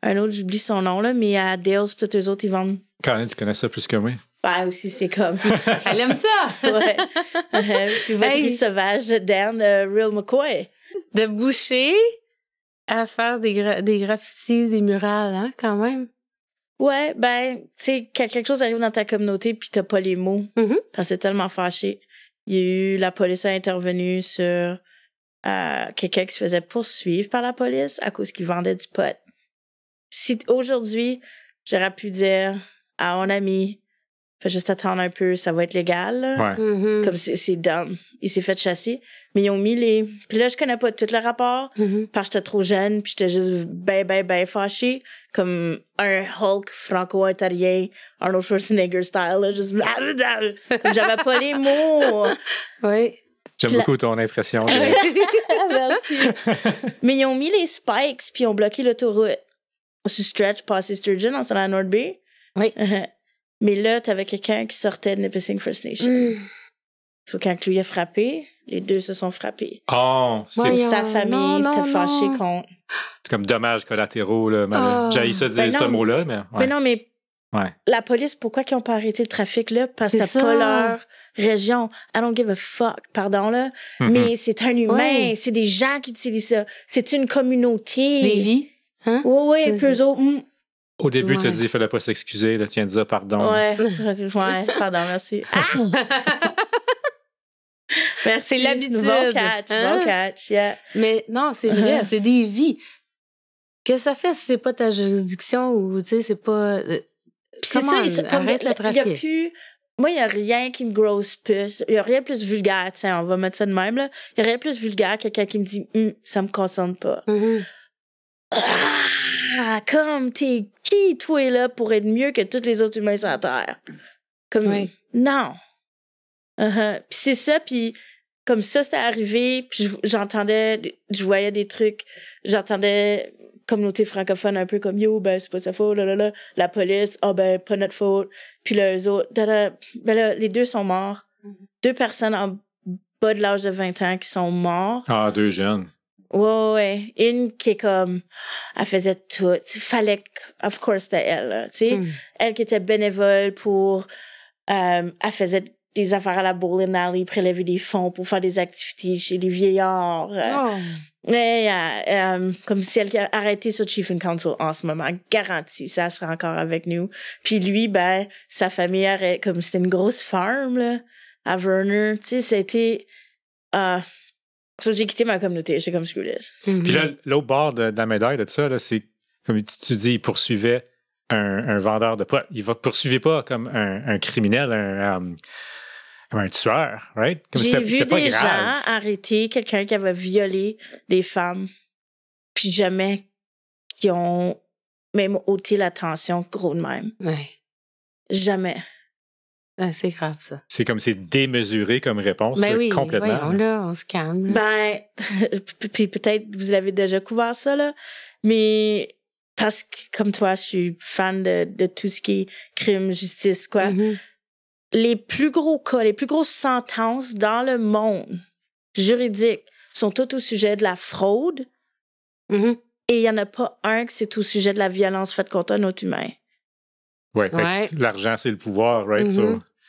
un autre, j'oublie son nom, là, mais à Dales, puis tous eux autres, ils vendent. Colin, tu connais ça plus que moi. Ben, aussi, c'est comme. Elle aime ça. Ouais. Puis votre Hey. sauvage, Dan Real McCoy. De boucher à faire des graffitis, des murales, hein, quand même. Ouais, ben, tu sais, quand quelque chose arrive dans ta communauté puis t'as pas les mots, Mhm. parce que c'est tellement fâché. Il y a eu, la police a intervenu sur quelqu'un qui se faisait poursuivre par la police à cause qu'il vendait du pot. Si aujourd'hui, j'aurais pu dire à mon ami, fais juste attendre un peu, ça va être légal, là. Ouais. Mhm. Comme c'est dumb. Il s'est fait chasser. Mais ils ont mis les... Puis là, je connais pas tout le rapport Mhm. parce que j'étais trop jeune puis j'étais juste ben fâchée. Comme un Hulk franco-ontarien, Arnold Schwarzenegger style, là, juste... Comme j'avais pas les mots. Oui. J'aime La- beaucoup ton impression. Merci. Mais ils ont mis les spikes puis ils ont bloqué l'autoroute. Sur Stretch, passé Sturgeon, en allant à North Bay. Oui. Mais là, t'avais quelqu'un qui sortait de Nipissing First Nation. So, quand lui a frappé, les deux se sont frappés. Oh, c'est sa famille t'a fâché contre... C'est comme dommages collatéraux, là. J'ai ça dire ce mot-là, mais... Mais non, mais la police, pourquoi ils n'ont pas arrêté le trafic, là? Parce que c'est pas leur région. I don't give a fuck, pardon, là. Mais c'est un humain, c'est des gens qui utilisent ça. C'est une communauté. Des vies. Hein? Oui, puis eux autres... Au début, tu as dit qu'il fallait pas s'excuser, là. Tu viens de dire pardon. Ouais, pardon, merci. Merci. C'est l'habitude. Bon catch, yeah. Mais non, c'est vrai, c'est des vies. Qu'est-ce que ça fait si c'est pas ta juridiction ou, tu sais, c'est pas... c'est ça, arrête le trafic. Moi, il n'y a rien qui me grosse plus. Il n'y a rien de plus vulgaire, tiens, on va mettre ça de même, là. Il n'y a rien de plus vulgaire que quelqu'un qui me dit ça me concerne pas. Comme, t'es qui, toi, là, pour être mieux que tous les autres humains sur la Terre? Comme, non. Puis c'est ça, puis comme ça, c'était arrivé, puis je voyais des trucs, j'entendais communauté francophone un peu comme yo, ben c'est pas sa faute, là, la police, ben pas notre faute, puis là, eux autres, ben là, les deux sont morts. 2 personnes en bas de l'âge de 20 ans qui sont morts. Ah, 2 jeunes. Ouais. Une qui est comme, elle faisait tout. Fallait que, of course, c'était elle, tu sais. Elle qui était bénévole pour, elle faisait des affaires à la bowling alley, prélever des fonds pour faire des activités chez les vieillards. Comme celle qui a arrêté sur Chief and Council en ce moment. Garantie, ça sera encore avec nous. Puis lui, ben, sa famille comme c'était une grosse farm, là, à Verner. Tu sais, c'était... j'ai quitté ma communauté. J'étais comme screw this. Puis là, l'autre bord de la médaille de ça, là, c'est, comme tu dis, il poursuivait un vendeur de pot. Il ne poursuivait pas comme un criminel, comme un tueur, right? Comme j'ai vu pas des grave. gens arrêter quelqu'un qui avait violé des femmes, puis jamais qui ont même ôté la tension gros de même. Jamais. C'est grave, ça. C'est comme c'est démesuré comme réponse, ben oui, complètement. Là, on se calme. Ben, puis peut-être vous avez déjà couvert ça, là, mais parce que, comme toi, je suis fan de tout ce qui est crime, justice, quoi. Les plus gros cas, les plus grosses sentences dans le monde juridique sont toutes au sujet de la fraude. Et il n'y en a pas un que c'est au sujet de la violence faite contre un autre humain. Ouais. L'argent, c'est le pouvoir, right?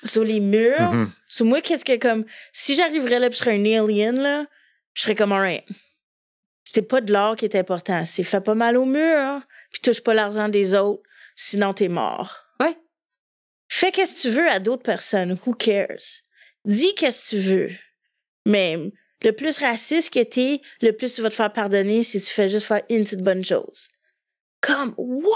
Sur les murs. Sur moi, qu'est-ce que comme... Si j'arriverais là, puis je serais un alien, là, je serais comme, alright. C'est pas de l'or qui est important. C'est fais pas mal au mur, puis touche pas l'argent des autres, sinon t'es mort. Fais qu'est-ce que tu veux à d'autres personnes. Who cares? Dis qu'est-ce que tu veux. Mais le plus raciste que t'es, le plus tu vas te faire pardonner si tu fais juste faire une petite bonne chose. Comme, what?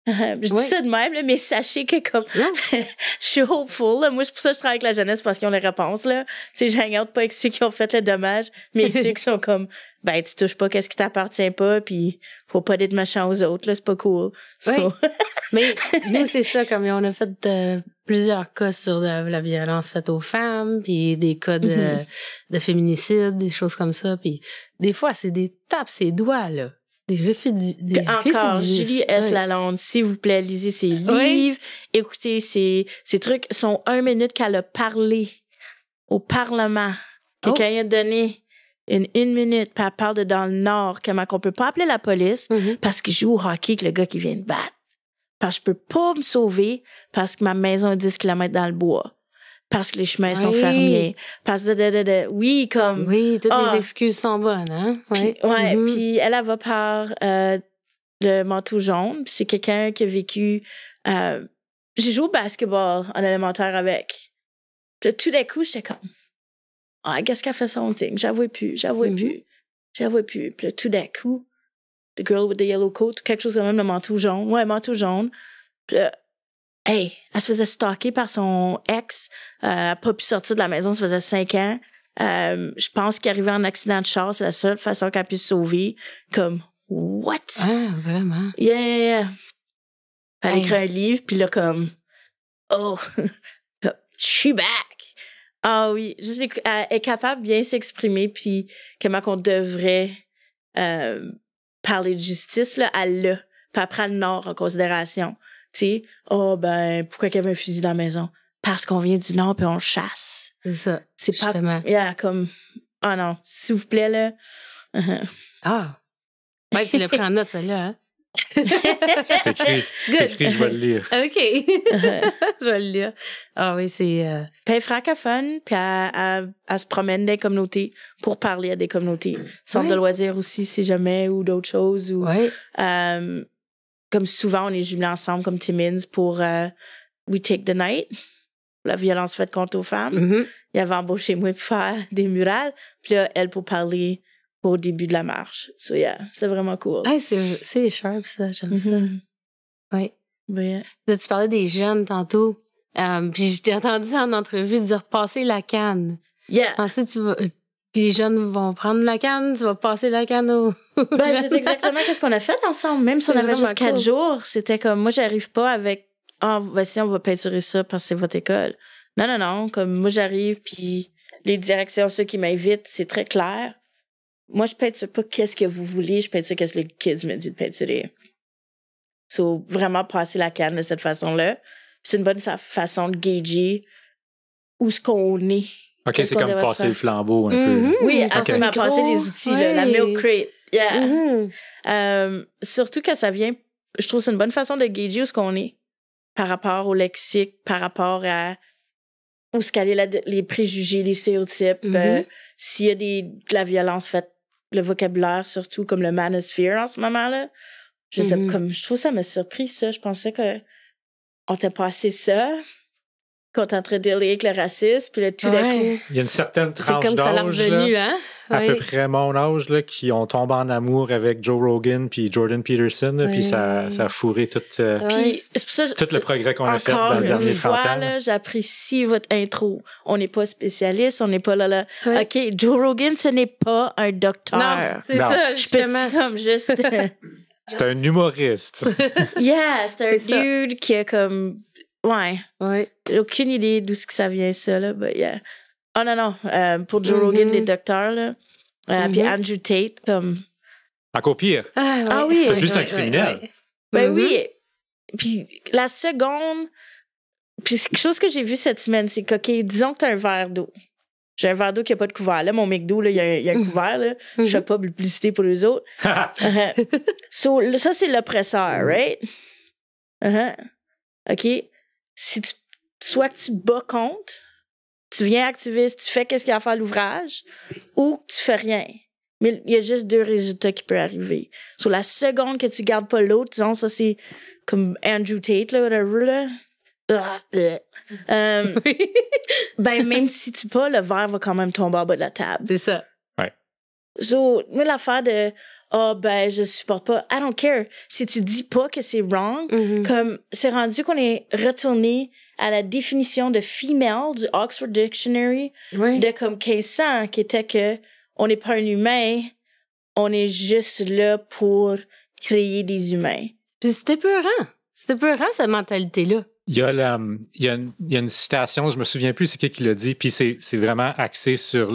Je dis ça de même, là, mais sachez que comme je suis hopeful. Là. Moi, c'est pour ça que je travaille avec la jeunesse parce qu'ils ont les réponses. Là. Tu sais, je hang out pas avec ceux qui ont fait le dommage, mais ceux qui sont comme ben tu touches pas qu'est-ce qui t'appartient pas, puis faut pas être méchant aux autres, là, c'est pas cool. Mais nous, c'est ça, comme on a fait plusieurs cas sur la violence faite aux femmes, puis des cas de féminicide, des choses comme ça, puis des fois, c'est des tapes ses doigts, là. Encore, Julie S. Lalonde, s'il vous plaît, lisez ses livres, écoutez ses trucs. Sont 1 minute qu'elle a parlé au Parlement. Quelqu'un a donné une minute, puis elle parle de dans le Nord, comment qu'on peut pas appeler la police parce qu'il joue au hockey avec le gars qui vient de battre. Parce que je peux pas me sauver parce que ma maison est 10 km dans le bois. Parce que les chemins sont fermés. Parce que oui, comme... Oui, toutes les excuses sont bonnes, hein? Puis elle va par le manteau jaune. Puis c'est quelqu'un qui a vécu... j'ai joué au basketball en élémentaire avec. Puis là, tout d'un coup, j'étais comme... qu'est-ce qu'elle fait son thing? J'avouais plus. Puis là, tout d'un coup, The Girl with the Yellow Coat, quelque chose comme même, le manteau jaune. Ouais, manteau jaune. Puis là, elle se faisait stalker par son ex. Elle n'a pas pu sortir de la maison, ça faisait 5 ans. Je pense qu'il arrivait en accident de char, c'est la seule façon qu'elle a pu se sauver. Comme, what? Ah, vraiment? Yeah. Elle écrit un livre, puis là, comme, she back. Ah oui, juste elle est capable de bien s'exprimer, puis comment qu'on devrait parler de justice, là, elle l'a. Puis elle prend le Nord en considération. Tu sais, ben, pourquoi qu'il y avait un fusil dans la maison? Parce qu'on vient du Nord puis on chasse. C'est ça. C'est justement. pas... Yeah, comme... Ah non, s'il vous plaît, là. Ah. Ben, tu l'as pris en note, celle-là, hein? C'est écrit. C'est écrit, je vais le lire. OK. Je vais le lire. Ah oui, c'est... Puis elle est francophone, puis elle se promène dans les communautés pour parler à des communautés. Centre de loisirs aussi, si jamais, ou d'autres choses. Ou, comme souvent, on est jumelés ensemble comme Timmins pour We Take the Night, la violence faite contre aux femmes. Mm-hmm. Il avait embauché moi pour faire des murales, puis là, elle pour parler au début de la marche. So yeah, c'est vraiment cool. Ah, c'est sharp, ça. J'aime ça. Oui. Yeah. Tu parlais des jeunes tantôt. Puis je t'ai entendu en entrevue dire passer la canne. Yeah. Ensuite, les jeunes vont prendre la canne, tu vas passer la canne aux ben, jeunes. c'est exactement ce qu'on a fait ensemble. Même si on avait juste 4 jours, c'était comme, moi, j'arrive pas avec, voici, on va peinturer ça parce que c'est votre école. Non. Comme, moi, j'arrive, puis les directions, ceux qui m'invitent, c'est très clair. Moi, je peinture pas qu'est-ce que vous voulez, je peinture qu'est-ce que les kids me disent de peinturer. So, vraiment passer la canne de cette façon-là. C'est une bonne façon de gager où ce qu'on est. OK, c'est comme passer le flambeau un peu. Oui, absolument, passer les outils, là, la milk crate. Yeah. Surtout quand ça vient, je trouve que c'est une bonne façon de gager où ce qu'on est par rapport au lexique, par rapport à où ce qu'elle est les préjugés, les stéréotypes. S'il y a de la violence faite, le vocabulaire, surtout comme le manosphere en ce moment-là. Je sais, comme, je trouve ça m'a surpris, ça. Je pensais que on t'a passé ça, qu'on t'es en train de dealer avec le racisme, puis là, tout d'un coup... Il y a une certaine tranche c'est comme ça l'a revenu, là, hein? à peu près mon âge, là, qui ont tombé en amour avec Joe Rogan puis Jordan Peterson, là, puis ça a fourré tout le progrès qu'on a fait dans les derniers 30 ans. Là, j'apprécie votre intro. On n'est pas spécialiste, on n'est pas là. OK, Joe Rogan, ce n'est pas un docteur. Non, c'est ça, justement. Je peux comme juste... C'est un humoriste. Yeah, c'est un dude qui a comme... Ouais. J'ai aucune idée d'où ça vient, ça, là. But yeah. Oh non. Pour Joe Rogan, des docteurs, là. Puis Andrew Tate, comme... Encore pire. Ah oui. Parce que lui, c'est un criminel. Ben oui. Puis la seconde... Puis c'est quelque chose que j'ai vu cette semaine, c'est que, OK, disons que t'as un verre d'eau. J'ai un verre d'eau qui n'a pas de couvert. Là, mon McDo, là, il y a un couvert. Là. Je fais pas de publicité pour eux autres. So, ça, c'est l'oppresseur, right? OK? Soit que tu bats contre, tu viens activiste, tu fais qu'est-ce qu'il y a à faire à l'ouvrage, ou tu fais rien. Mais il y a juste 2 résultats qui peuvent arriver. Sur la seconde que tu gardes pas l'autre, disons, ça, c'est comme Andrew Tate, là, whatever, là. Ben, même si tu pas, le verre va quand même tomber en bas de la table. C'est ça. Ouais. So, moi, l'affaire de ben, je supporte pas. I don't care. Si tu dis pas que c'est wrong, comme, c'est rendu qu'on est retourné à la définition de female du Oxford Dictionary de comme 1500, qui était que on n'est pas un humain, on est juste là pour créer des humains. Puis c'était peurant. C'était peurant, cette mentalité-là. Il y a une citation, je me souviens plus c'est qui l'a dit, puis c'est vraiment axé sur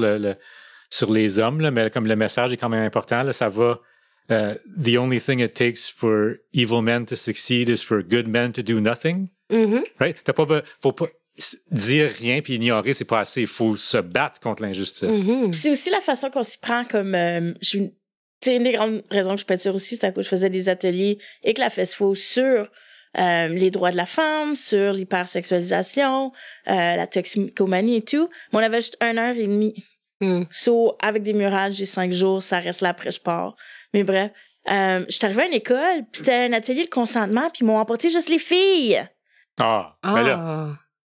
sur les hommes, là, mais comme le message est quand même important, là, ça va the only thing it takes for evil men to succeed is for good men to do nothing. Right? Faut pas dire rien puis ignorer, c'est pas assez. Il faut se battre contre l'injustice. C'est aussi la façon qu'on s'y prend comme... c'est une des grandes raisons que je peinture aussi, c'est à cause que je faisais des ateliers avec la FESFO sur les droits de la femme, sur l'hypersexualisation, la toxicomanie et tout. Mais on avait juste 1h30. So, avec des murales, j'ai 5 jours, ça reste là, après je pars. Mais bref, je suis arrivée à une école, puis c'était un atelier de consentement, puis ils m'ont emporté juste les filles. Ben là.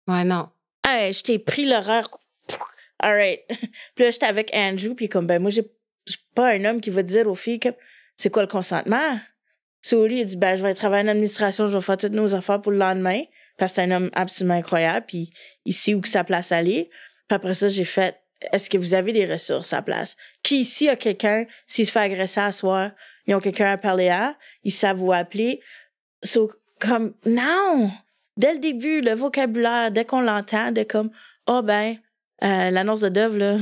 Ouais, non. Hey, je t'ai pris l'horreur. All right. Puis là, j'étais avec Andrew, puis comme, ben moi, j'ai pas un homme qui va dire aux filles que c'est quoi le consentement. So, lui, il a dit, ben, je vais travailler en administration, je vais faire toutes nos affaires pour le lendemain, parce que c'est un homme absolument incroyable, puis il sait où que sa place aller. Puis après ça, j'ai fait, est-ce que vous avez des ressources à place? Qui ici a quelqu'un, s'il se fait agresser à soir, ils ont quelqu'un à parler à, ils savent vous appeler. So, comme, non! Dès le début, le vocabulaire, dès qu'on l'entend, de comme, l'annonce de Dove, là,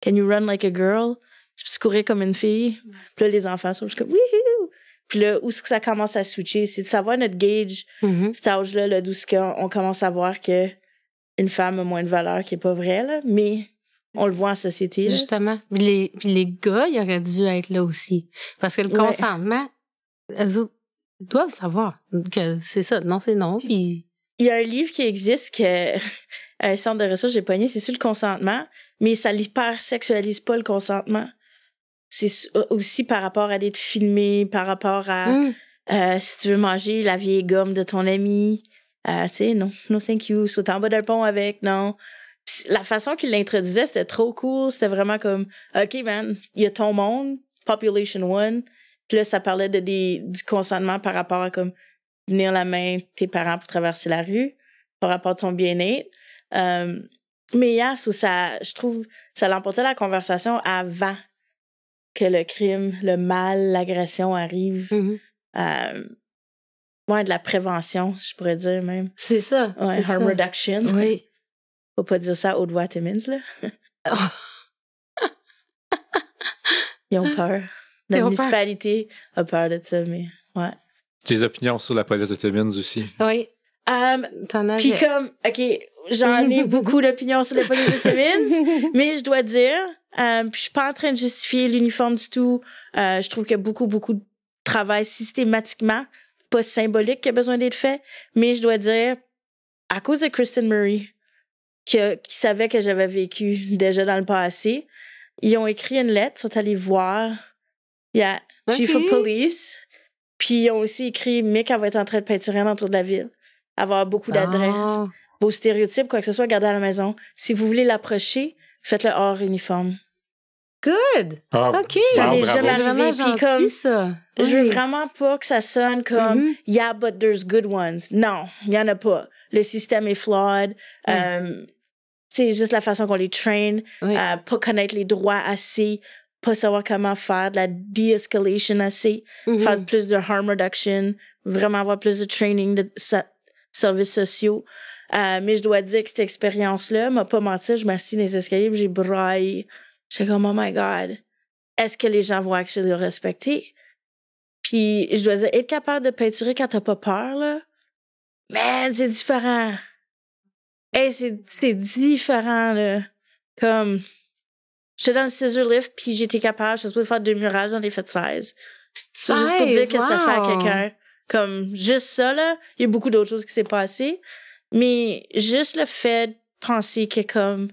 can you run like a girl? Tu peux courir comme une fille? Puis là, les enfants sont juste comme, wouhou! Puis là, où est-ce que ça commence à switcher? C'est de savoir notre gauge, cet âge-là, là, d'où est-ce qu'on commence à voir que une femme a moins de valeur, qui est pas vrai, là, mais on le voit en société. Là. Justement. Puis les gars, ils auraient dû être là aussi. Parce que le consentement, eux autres doivent savoir que c'est ça. Non, c'est non. Puis... Il y a un livre qui existe que un centre de ressources j'ai pogné, c'est sur le consentement, mais ça l'hypersexualise pas le consentement. C'est aussi par rapport à d'être filmé, par rapport à si tu veux manger la vieille gomme de ton ami, tu sais, non, no thank you, sauter en bas d'un pont avec, non. Puis la façon qu'il l'introduisait, c'était trop cool. C'était vraiment comme, OK, man, il y a ton monde, Population One. Puis là, ça parlait du consentement par rapport à comme tenir la main de tes parents pour traverser la rue, par rapport à ton bien-être. Mais je trouve, ça l'emportait la conversation avant que le crime, le mal, l'agression arrive. De la prévention, je pourrais dire même. C'est ça. Ouais, c'est harm ça. reduction. Oui. Faut pas dire ça à haute voix à Timmins, là. Ils ont peur. La municipalité a peur de ça, mais ouais. Des opinions sur la police de Timmins aussi. Oui. T'en as. Puis comme, OK, j'en ai beaucoup d'opinions sur la police de Timmins, mais je dois dire, puis je suis pas en train de justifier l'uniforme du tout. Je trouve qu'il y a beaucoup, beaucoup de travail systématiquement, pas symbolique, qui a besoin d'être fait, mais je dois dire, à cause de Kristen Murray, qui savait que j'avais vécu déjà dans le passé, ils ont écrit une lettre, sont allés voir Chief of Police, puis ils ont aussi écrit Mick, elle va être en train de peinturer autour de la ville, avoir beaucoup d'adresses. Vos stéréotypes, quoi que ce soit, gardez à la maison. Si vous voulez l'approcher, faites-le hors uniforme. Good! OK. Ça m'est jamais arrivé. Puis comme, ça. Je veux vraiment pas que ça sonne comme yeah, but there's good ones. Non, il y en a pas. Le système est flawed. C'est juste la façon qu'on les train. Pas connaître les droits assez. Pas savoir comment faire de la de-escalation assez. Faire plus de harm reduction. Vraiment avoir plus de training de services sociaux. Mais je dois dire que cette expérience-là m'a pas menti. Je m'assis dans les escaliers et j'ai braillé. J'étais comme, oh my God, est-ce que les gens vont actually le respecter? Puis, je dois dire, être capable de peinturer quand t'as pas peur, là, man, c'est différent. Hey, c'est différent, là. Comme, j'étais dans le scissor lift, puis j'étais capable, je suis faire 2 murages, j'en ai fait 16. C'est juste pour dire que ça fait à quelqu'un. Comme, juste ça, là, il y a beaucoup d'autres choses qui s'est passé, mais juste le fait de penser que, comme,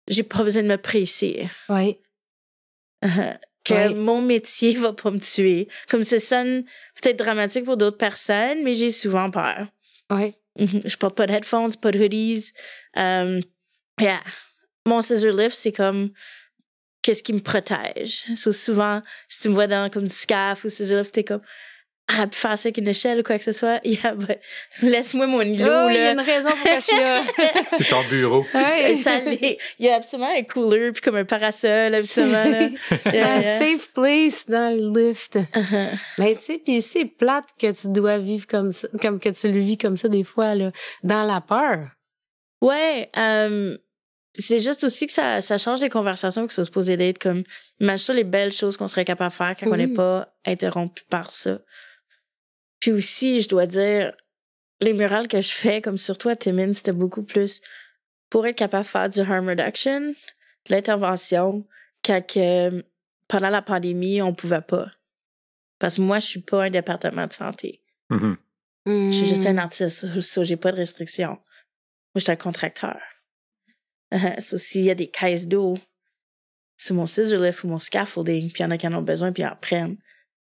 j'ai pas besoin de me presser. Oui. Mon métier va pas me tuer. Comme ça sonne peut-être dramatique pour d'autres personnes, mais j'ai souvent peur. Oui. Je porte pas de headphones, pas de hoodies. Mon scissor lift, c'est comme qu'est-ce qui me protège. So, souvent, si tu me vois dans comme du scaf ou scissor lift, t'es comme arrête de faire ça avec une échelle ou quoi que ce soit. Laisse-moi mon îlot. Il y a une raison pour que je suis là. C'est ton bureau. Il y a absolument un cooler puis comme un parasol, absolument. Safe place dans le lift. Mais tu sais, puis c'est plate que tu dois vivre comme ça, comme que tu le vis comme ça des fois, là, dans la peur. Ouais, c'est juste aussi que ça change les conversations qui sont supposées d'être comme, imagine-toi les belles choses qu'on serait capable de faire quand on n'est pas interrompu par ça. Puis aussi, je dois dire, les murales que je fais, comme surtout à Timmins, c'était beaucoup plus pour être capable de faire du harm reduction, de l'intervention, quand pendant la pandémie, on pouvait pas. Parce que moi, je suis pas un département de santé. Je suis juste un artiste, ça, j'ai pas de restrictions. Moi, je suis un contracteur. S'il y a des caisses d'eau sur mon scissor lift ou mon scaffolding, puis il y en a qui en ont besoin, puis ils en prennent,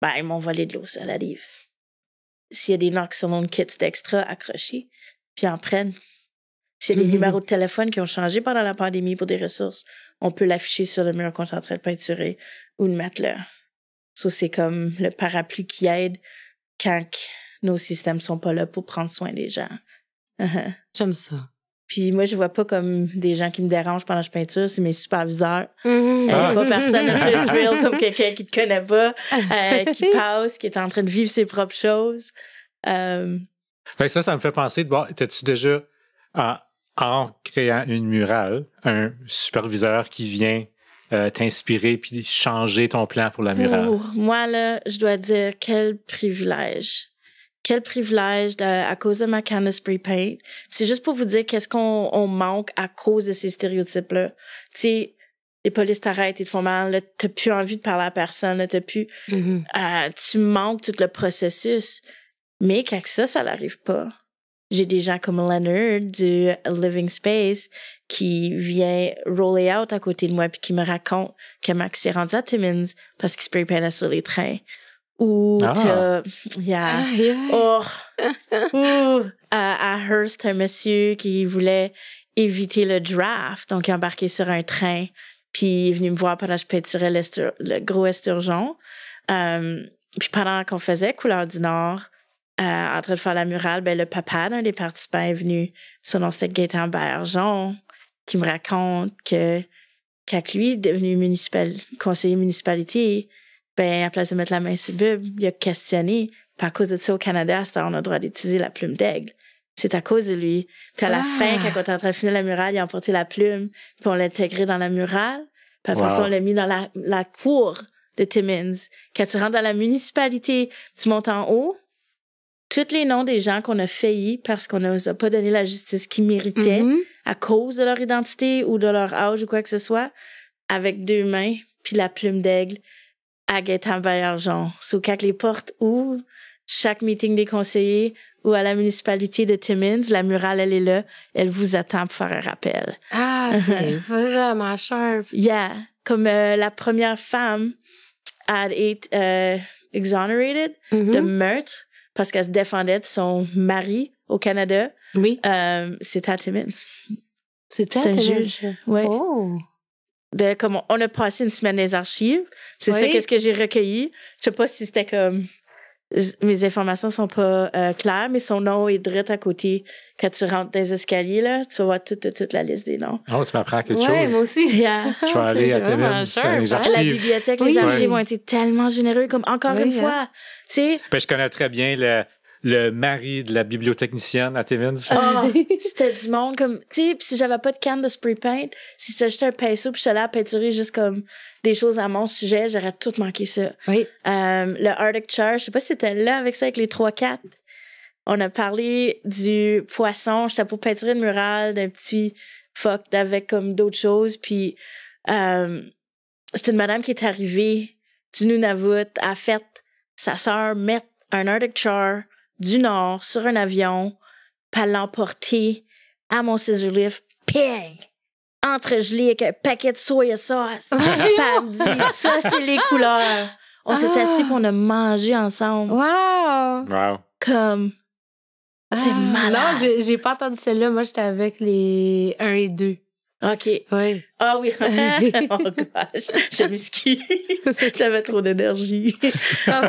ben, ils m'ont volé de l'eau, ça arrive. S'il y a des Noxolone kits d'extra accrochés, puis ils en prennent. S'il y a des numéros de téléphone qui ont changé pendant la pandémie pour des ressources, on peut l'afficher sur le mur qu'on est en train de peinturer ou le mettre là. Ça, c'est comme le parapluie qui aide quand nos systèmes sont pas là pour prendre soin des gens. J'aime ça. Puis moi, je vois pas comme des gens qui me dérangent pendant que je peinture, c'est mes superviseurs. Pas personne de plus real comme quelqu'un qui te connaît pas, qui passe, qui est en train de vivre ses propres choses. Fait que ça me fait penser, t'as-tu déjà, en créant une murale, un superviseur qui vient t'inspirer puis changer ton plan pour la murale? Moi, là, je dois dire quel privilège. Quel privilège à cause de ma canne de spray paint. C'est juste pour vous dire qu'est-ce qu'on manque à cause de ces stéréotypes-là. Tu sais, les polices t'arrêtent, ils te font mal, là, t'as plus envie de parler à personne, là, t'as plus... tu manques tout le processus. Mais qu'avec ça n'arrive pas. J'ai des gens comme Leonard du Living Space qui vient roller out à côté de moi puis qui me raconte que Max s'est rendu à Timmins parce qu'il spray paintait sur les trains. Ou à Hearst, un monsieur qui voulait éviter le draft, donc il est embarqué sur un train, puis il est venu me voir pendant que je peinturais le gros esturgeon. Puis pendant qu'on faisait Couleur du Nord, en train de faire la murale, ben le papa d'un des participants est venu, son nom c'était Gaétan Bergeon, qui me raconte que quand lui est devenu conseiller municipalité, ben, à place de mettre la main sur le Bible, il a questionné. Puis à cause de ça, au Canada, on a le droit d'utiliser la plume d'aigle. C'est à cause de lui. Puis à la fin, quand on était en train de finir la murale, il a emporté la plume, puis on l'a intégré dans la murale. Puis après ça, on l'a mis dans la cour de Timmins. Quand tu rentres dans la municipalité, tu montes en haut, tous les noms des gens qu'on a faillis parce qu'on ne nous a pas donné la justice qu'ils méritaient à cause de leur identité ou de leur âge ou quoi que ce soit, avec 2 mains, puis la plume d'aigle. À Gaétan Bergeon. So, quand les portes ouvrent, chaque meeting des conseillers ou à la municipalité de Timmins, la murale, elle est là. Elle vous attend pour faire un rappel. Ah, c'est vraiment sharp. Yeah. Comme la première femme a été exonerated de meurtre parce qu'elle se défendait de son mari au Canada. Oui. C'était à Timmins. C'était un juge. Ouais. Oh. Comme on a passé une semaine dans les archives. C'est ça qu'est-ce que j'ai recueilli. Je sais pas si c'était comme mes informations sont pas claires, mais son nom est direct à côté. Quand tu rentres dans les escaliers, là, tu vas voir toute la liste des noms. Oh, tu m'apprends quelque chose. Oui, moi aussi. Yeah. Je vais aller à Timmins, les archives. La bibliothèque, les archives ont été tellement généreux, comme encore une fois. Tu sais. Ben, je connais très bien le mari de la bibliotechnicienne à Timmins. C'était du monde comme, tu sais, pis si j'avais pas de canne de spray paint, si j'étais juste un pinceau pis j'étais là à peinturer juste comme des choses à mon sujet, j'aurais tout manqué ça. Oui. Le Arctic Char, je sais pas si c'était là avec ça, avec les 3-4. On a parlé du poisson, j'étais pour peinturer une murale d'un petit fuck avec comme d'autres choses puis c'est une madame qui est arrivée du Nunavut, a fait sa sœur mettre un Arctic Char du Nord sur un avion, puis l'emporter à mon scissor lift, ping! Entregelé avec un paquet de soya sauce. Puis elle me dit, ça, c'est les couleurs. On s'est assis puis on a mangé ensemble. Wow! Comme, c'est malade. Non, j'ai pas entendu celle-là. Moi, j'étais avec les 1 et 2. OK. Oui. Ah oui. Oh gosh. Je m'excuse. J'avais trop d'énergie. Non,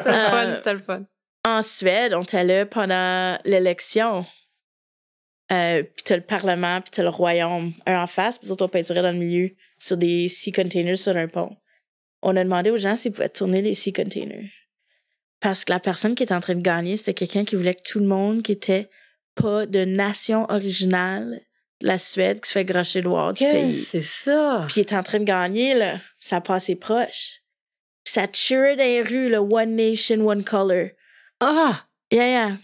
c'était le fun. En Suède, on était là pendant l'élection. Puis t'as le Parlement, puis t'as le Royaume, un en face, puis d'autres on peinturait dans le milieu sur des sea containers sur un pont. On a demandé aux gens s'ils pouvaient tourner les sea containers. Parce que la personne qui était en train de gagner, c'était quelqu'un qui voulait que tout le monde qui était pas de nation originale de la Suède, qui se fait gâcher le droit du pays. C'est ça. Puis il était en train de gagner, là. Ça passait proche. Puis ça cheerait dans les rues, le One Nation, One Color. Ah! Yeah.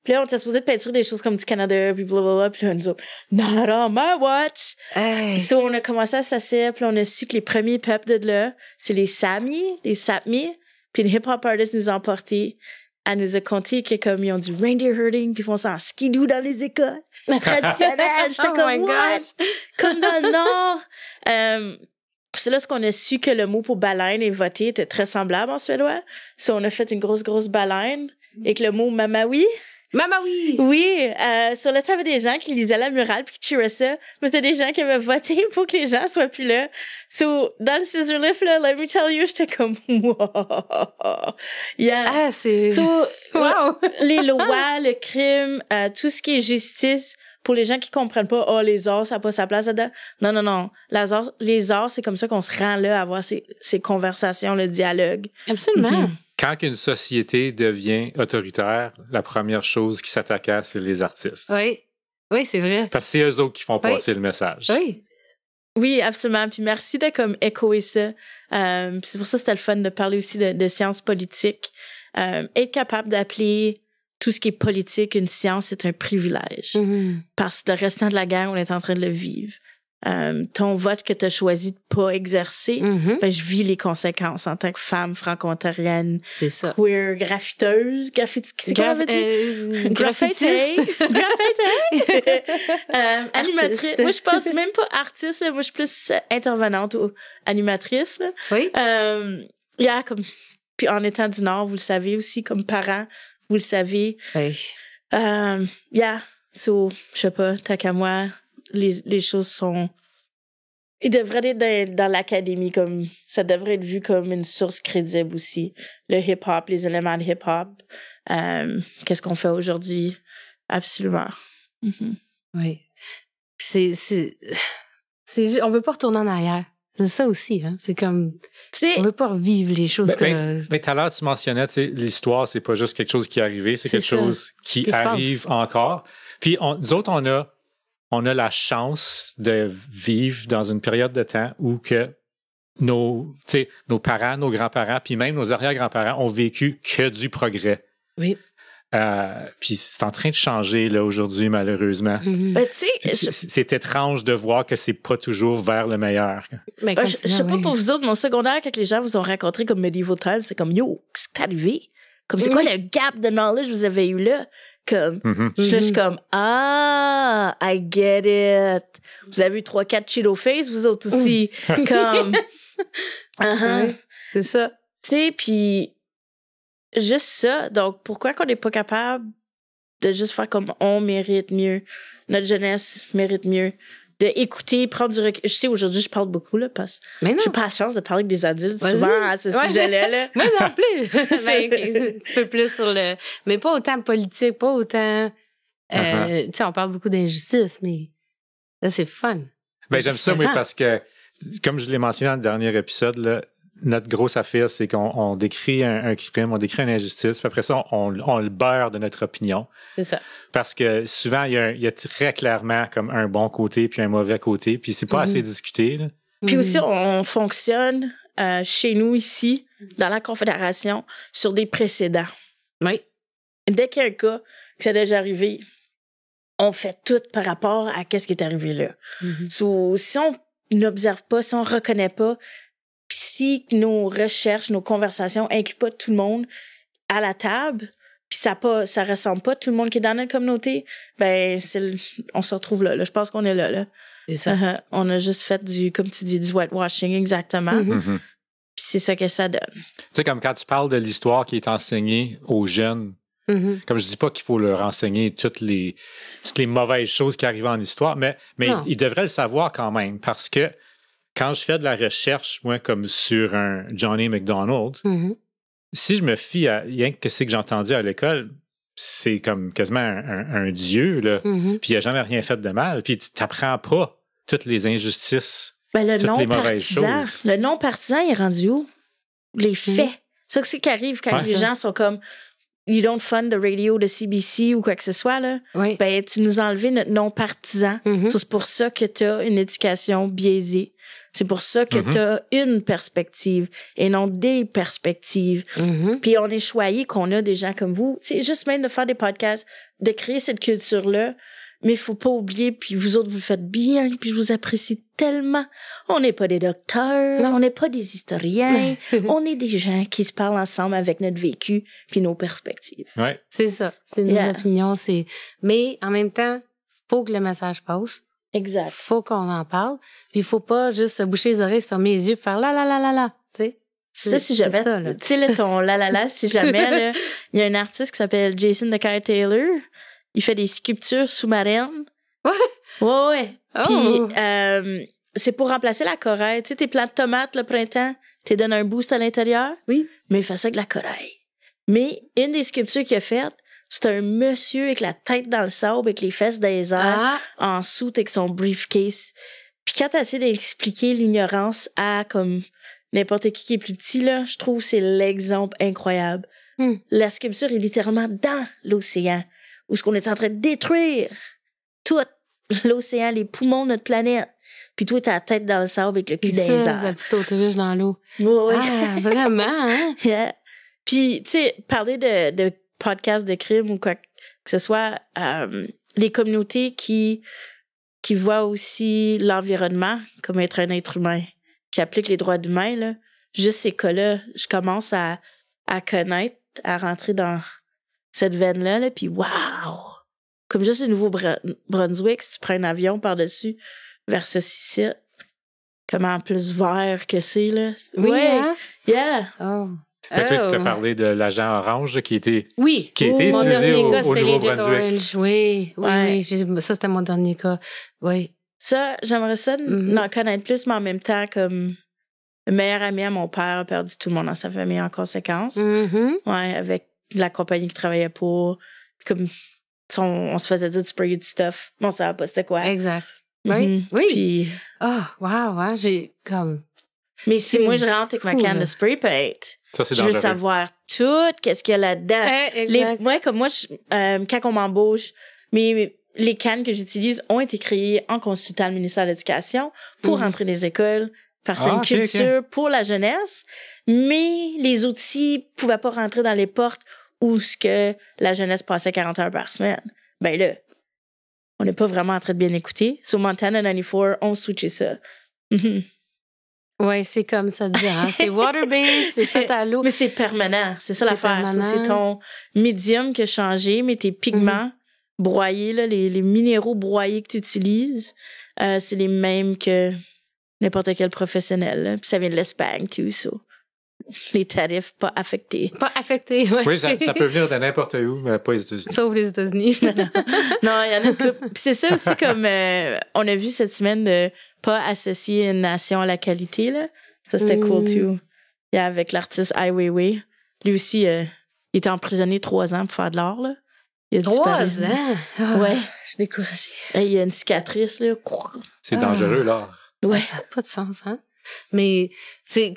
Puis là, on était supposé de peinturer des choses comme du Canada, puis blablabla. Puis là, on nous dit, not on my watch! Hey. So, on a commencé à s'asseoir, puis on a su que les premiers peuples de là, c'est les Sami, les Sapmi. Puis une hip-hop artist nous a emportés. Elle nous a conté que comme ils ont du reindeer herding, puis ils font ça en skidoo dans les écoles. Traditionnel! J'étais comme, what? Comme dans le Nord. C'est là ce qu'on a su que le mot pour baleine et voter était très semblable en suédois. So, on a fait une grosse baleine avec le mot mamawi. Mamawi! Oui, sur le tas, il y avait des gens qui lisaient la murale puis qui cheeraient ça. Mais c'était des gens qui avaient voté pour que les gens soient plus là. So, dans le scissor lift, là, let me tell you, j'étais comme, wow. Yeah. Ah, c'est... So, wow! Les lois, le crime, tout ce qui est justice, pour les gens qui comprennent pas, les arts, ça n'a pas sa place là-dedans. Non. Les arts, c'est comme ça qu'on se rend là à avoir ces conversations, le dialogue. Absolument. Quand une société devient autoritaire, la première chose qui s'attaque à, c'est les artistes. Oui, c'est vrai. Parce que c'est eux autres qui font passer le message. Oui. Oui, absolument. Puis merci de comme échoer ça. C'est pour ça que c'était le fun de parler aussi de sciences politiques. Être capable d'appeler tout ce qui est politique une science, c'est un privilège. Parce que le restant de la guerre, on est en train de le vivre. Ton vote que tu as choisi de pas exercer, ben, je vis les conséquences en tant que femme franco-ontarienne. C'est ça. Queer, graffiteuse, c'est quoi on avait dit? Graffitiste. Animatrice. Moi, je pense même pas artiste, moi, je suis plus intervenante ou animatrice. Là. Oui. Comme, puis en étant du Nord, vous le savez aussi, comme parent, vous le savez. Oui. So, je sais pas, tant qu'à moi, les choses sont... Ils devraient être dans l'académie, comme ça devrait être vu comme une source crédible aussi. Le hip-hop, les éléments de hip-hop. Qu'est-ce qu'on fait aujourd'hui? Absolument. Oui. On veut pas retourner en arrière. C'est ça aussi, hein. C'est comme... on veut pas revivre les choses Mais tout à l'heure, tu mentionnais, l'histoire, c'est pas juste quelque chose qui est arrivé, c'est quelque chose qui arrive encore. Puis nous autres, on a la chance de vivre dans une période de temps où que nos parents, nos grands-parents, puis même nos arrière-grands-parents ont vécu que du progrès. Oui. Puis c'est en train de changer là aujourd'hui, malheureusement. Ben, c'est étrange de voir que c'est pas toujours vers le meilleur. Ben, je sais pas pour vous autres, mon secondaire, quand les gens vous ont rencontré comme Medieval Times, c'est comme, yo, qu'est-ce qui est arrivé? Comme, c'est quoi le gap de knowledge que vous avez eu là? Comme, je suis comme, I get it. Vous avez eu 3-4 Cheeto Face, vous autres aussi. Comme, oui, c'est ça. Tu sais, puis juste ça. Donc, pourquoi qu'on n'est pas capable de juste faire comme on mérite mieux? Notre jeunesse mérite mieux. D'écouter, prendre du recul. Je sais, aujourd'hui, je parle beaucoup, là, parce que j'ai pas la chance de parler avec des adultes souvent à ce sujet-là. Là. Moi non plus. Un petit peu plus sur le... Mais pas autant politique, pas autant... Tu sais, on parle beaucoup d'injustice, mais là, c'est fun. Ben, j'aime ça, oui, parce que, comme je l'ai mentionné dans le dernier épisode, là, notre grosse affaire, c'est qu'on décrit un crime, on décrit une injustice, puis après ça, on le beurre de notre opinion. C'est ça. Parce que souvent, il y a très clairement comme un bon côté puis un mauvais côté, puis c'est pas assez discuté. Là. Puis aussi, on fonctionne chez nous ici, dans la Confédération, sur des précédents. Oui. Dès qu'il y a un cas que c'est déjà arrivé, on fait tout par rapport à ce qui est arrivé là. So, si on n'observe pas, si on reconnaît pas, puis si nos recherches, nos conversations incluent pas tout le monde à la table, puis ça ressemble pas à tout le monde qui est dans notre communauté, ben on se retrouve là. Je pense qu'on est là. C'est ça. On a juste fait comme tu dis, du whitewashing, exactement. Puis c'est ça que ça donne. Tu sais, comme quand tu parles de l'histoire qui est enseignée aux jeunes, comme je dis pas qu'il faut leur enseigner toutes les mauvaises choses qui arrivent en histoire, mais ils devraient le savoir quand même, parce que quand je fais de la recherche, moi, comme sur un Johnny McDonald, si je me fie à rien que ce que j'ai entendu à l'école, c'est comme quasiment un dieu, là. Puis il n'a jamais rien fait de mal. Puis tu t'apprends pas toutes les injustices, toutes les mauvaises choses. Le non-partisan, il est rendu où? Les faits. C'est ça que c'est qui arrive quand les gens sont comme « You don't fund the radio de CBC » ou quoi que ce soit, là. Oui. Ben, tu nous as enlevé notre non-partisan. C'est pour ça que tu as une éducation biaisée. C'est pour ça que tu as une perspective et non des perspectives. Puis on est choyé qu'on a des gens comme vous. C'est juste même de faire des podcasts, de créer cette culture-là. Mais il faut pas oublier, puis vous autres, vous le faites bien, puis je vous apprécie tellement. On n'est pas des docteurs, on n'est pas des historiens. On est des gens qui se parlent ensemble avec notre vécu puis nos perspectives. Ouais. C'est ça. C'est nos opinions. Mais en même temps, faut que le message passe. Exact. Faut qu'on en parle. Puis il faut pas juste se boucher les oreilles, se fermer les yeux, faire la. Tu sais? Ça, si jamais, tu sais, là, ton la, si jamais, il y a un artiste qui s'appelle Jason DeCarre-Taylor. Il fait des sculptures sous-marines. Ouais. Oh. Puis, c'est pour remplacer la corail. Tu sais, tes plants de tomates, le printemps, tu donnes un boost à l'intérieur. Oui. Mais il fait ça avec la corail. Mais une des sculptures qu'il a faites, c'est un monsieur avec la tête dans le sable, avec les fesses dans les airs, en soute avec son briefcase. Puis quand t'as essayé d'expliquer l'ignorance à comme n'importe qui est plus petit, là, je trouve que c'est l'exemple incroyable. La sculpture est littéralement dans l'océan, où ce qu'on est en train de détruire tout l'océan, les poumons de notre planète. Puis toi, t'as la tête dans le sable avec le cul dans les airs. La petite autoruche dans l'eau. Oui. Ah, vraiment, hein? Yeah. Puis, tu sais, parler de podcasts de crime ou quoi que ce soit, les communautés qui voient aussi l'environnement comme être un être humain, qui appliquent les droits humains, là, juste ces cas-là, je commence à connaître, à rentrer dans cette veine-là, là, puis wow! Comme juste le Nouveau-Brunswick, si tu prends un avion par-dessus vers ce site, comment plus vert que c'est, là. Oui, ouais. Hein? Yeah! Oh. Toi, tu as parlé de l'agent orange qui était utilisé mon dernier cas, au c'était Nouveau-Brunswick. Orange. Oui, Ouais. ça, c'était mon dernier cas. Oui. Ça, j'aimerais ça d'en connaître plus, mais en même temps, comme le meilleur ami à mon père a perdu tout le monde dans sa famille en conséquence. Ouais, avec la compagnie qui travaillait pour. Comme on se faisait dire de sprayer du stuff. On savait pas c'était quoi. Exact. Oui. Oui. Puis, wow, hein, j'ai comme. mais si moi je rentre avec ma canne de spray paint, ça, c'est je veux dangereux. savoir tout, qu'est-ce qu'il y a là-dedans. Exact. Ouais, comme moi, quand on m'embauche, les cannes que j'utilise ont été créées en consultant le ministère de l'Éducation pour rentrer dans les écoles, parce que c'est une culture pour la jeunesse, mais les outils pouvaient pas rentrer dans les portes où ce que la jeunesse passait 40 heures par semaine. Ben là, on n'est pas vraiment en train de bien écouter. Sur Montana 94, on switchait ça. Oui, c'est comme ça dit. Hein? C'est water-based, c'est fait à l'eau. Mais c'est permanent, c'est ça l'affaire. Ça, c'est ton médium qui a changé, mais tes pigments broyés, là, les minéraux broyés que tu utilises, c'est les mêmes que n'importe quel professionnel. Là. Puis ça vient de l'Espagne, tout ça. Les tarifs pas affectés. Pas affectés, oui. Oui, ça peut venir de n'importe où, mais pas les États-Unis. Sauf les États-Unis. Non, il y en a une couple. Puis c'est ça aussi, comme on a vu cette semaine, de pas associer une nation à la qualité. Là. Ça, c'était cool, too. Et avec l'artiste Ai Weiwei. Lui aussi, il était emprisonné 3 ans pour faire de l'art. Là. Il a 3 ans? Ah, ouais. Je suis découragée. Il y a une cicatrice. Là. C'est dangereux, l'art. Ouais. Ça n'a pas de sens, hein? Mais, tu sais,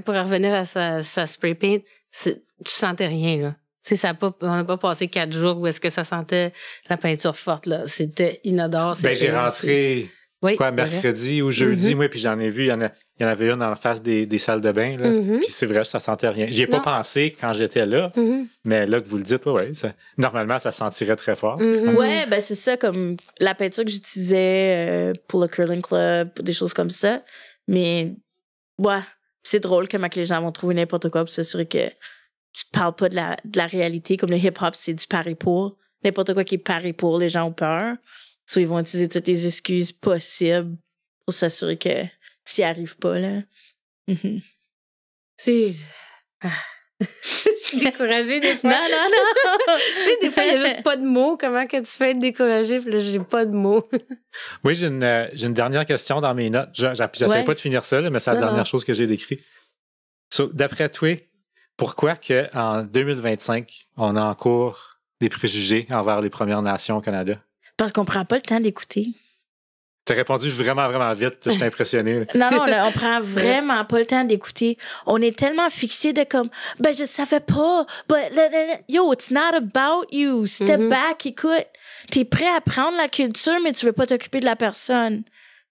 pour revenir à sa spray paint, tu sentais rien, là. Tu sais, on n'a pas passé 4 jours où est-ce que ça sentait la peinture forte, là. C'était inodore. Ben, j'ai rentré, mercredi ou jeudi, moi, puis j'en ai vu, il y en avait une en face des salles de bain, là. Puis c'est vrai, ça sentait rien. J'y ai pas pensé quand j'étais là, mais là que vous le dites, normalement, ça sentirait très fort. Ouais, ben c'est ça, comme la peinture que j'utilisais pour le curling club, pour des choses comme ça. Mais, ouais, c'est drôle comment que les gens vont trouver n'importe quoi pour s'assurer que tu parles pas de la réalité. Comme le hip-hop, c'est du pari pour. N'importe quoi qui est pari pour, les gens ont peur. Soit ils vont utiliser toutes les excuses possibles pour s'assurer que s'y arrive pas, là. C'est... Je suis découragée des fois. Non. Tu sais, des fois, il n'y a juste pas de mots. Comment que tu fais être découragée? Puis là, j'ai pas de mots. Oui, j'ai une dernière question dans mes notes. J'essaie pas de finir ça, là, mais c'est la dernière chose que j'ai décrite. D'après toi, pourquoi qu'en 2025, on a encore des préjugés envers les Premières Nations au Canada? Parce qu'on prend pas le temps d'écouter. T'as répondu vraiment, vraiment vite. Je suis impressionné. Non, on prend vraiment pas le temps d'écouter. On est tellement fixé de comme, ben, je savais pas. Yo, it's not about you. Step back, écoute. T'es prêt à prendre la culture, mais tu veux pas t'occuper de la personne.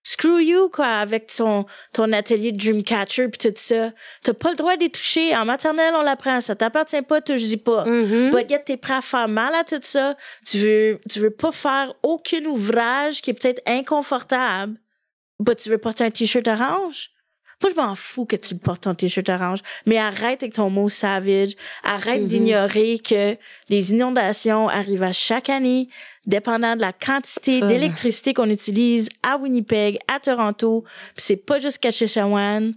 Screw you, quoi, avec ton atelier de Dreamcatcher pis tout ça. T'as pas le droit d'y toucher. En maternelle, on l'apprend. Ça t'appartient pas, touche-y pas. But yet, t'es prêt à faire mal à tout ça. Tu veux pas faire aucun ouvrage qui est peut-être inconfortable. But tu veux porter un t-shirt orange? Moi, je m'en fous que tu portes ton t-shirt orange. Mais arrête avec ton mot savage. Arrête d'ignorer que les inondations arrivent à chaque année, dépendant de la quantité d'électricité qu'on utilise à Winnipeg, à Toronto. Puis c'est pas juste Saskatchewan.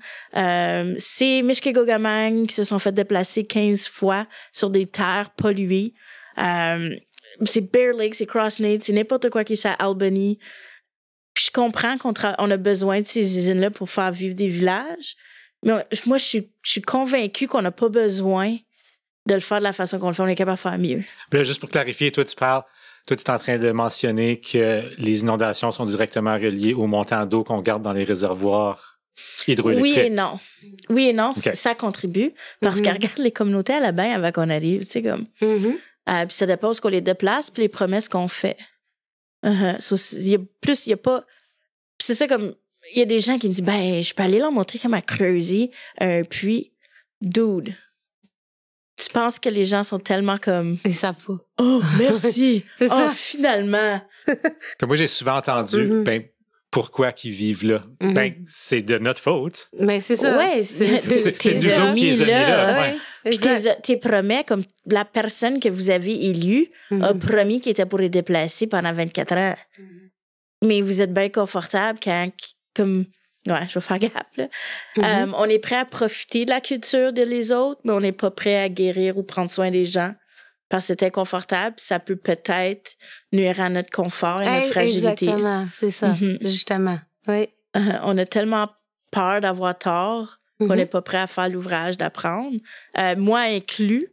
C'est Mishkegowgamang qui se sont fait déplacer 15 fois sur des terres polluées. C'est Bear Lake, c'est Crossnade, c'est n'importe quoi qui est à Albany. Puis je comprends qu'on a besoin de ces usines-là pour faire vivre des villages. Mais moi, je suis convaincue qu'on n'a pas besoin de le faire de la façon qu'on le fait. On est capable de faire mieux. Puis là, juste pour clarifier, toi, tu es en train de mentionner que les inondations sont directement reliées au montant d'eau qu'on garde dans les réservoirs hydroélectriques. Oui et non, okay. Ça contribue. Parce qu'elle regarde les communautés à la bain avant qu'on arrive, tu sais, comme. Puis ça dépend où qu'on les déplace puis les promesses qu'on fait. Il y a pas... C'est ça comme... Il y a des gens qui me disent, je peux aller leur montrer comment creuser un puits. Dude, tu penses que les gens sont tellement comme... Ils savent pas. Oh, merci. C'est ça. Finalement. Comme moi, j'ai souvent entendu, pourquoi qu'ils vivent là? C'est de notre faute. Mais c'est ça. Ouais, c'est nous autres qui les avons mis là. Ouais. Puis t'es promets, comme la personne que vous avez élue a promis qu'il était pour les déplacer pendant 24 ans. Mais vous êtes bien confortable quand, comme... Ouais, je vais faire gaffe, là. On est prêt à profiter de la culture des autres, mais on n'est pas prêt à guérir ou prendre soin des gens. Parce que c'est inconfortable, ça peut peut-être nuire à notre confort et notre fragilité. Exactement, c'est ça, justement. Oui. On a tellement peur d'avoir tort qu'on n'est pas prêt à faire l'ouvrage d'apprendre. Moi inclus,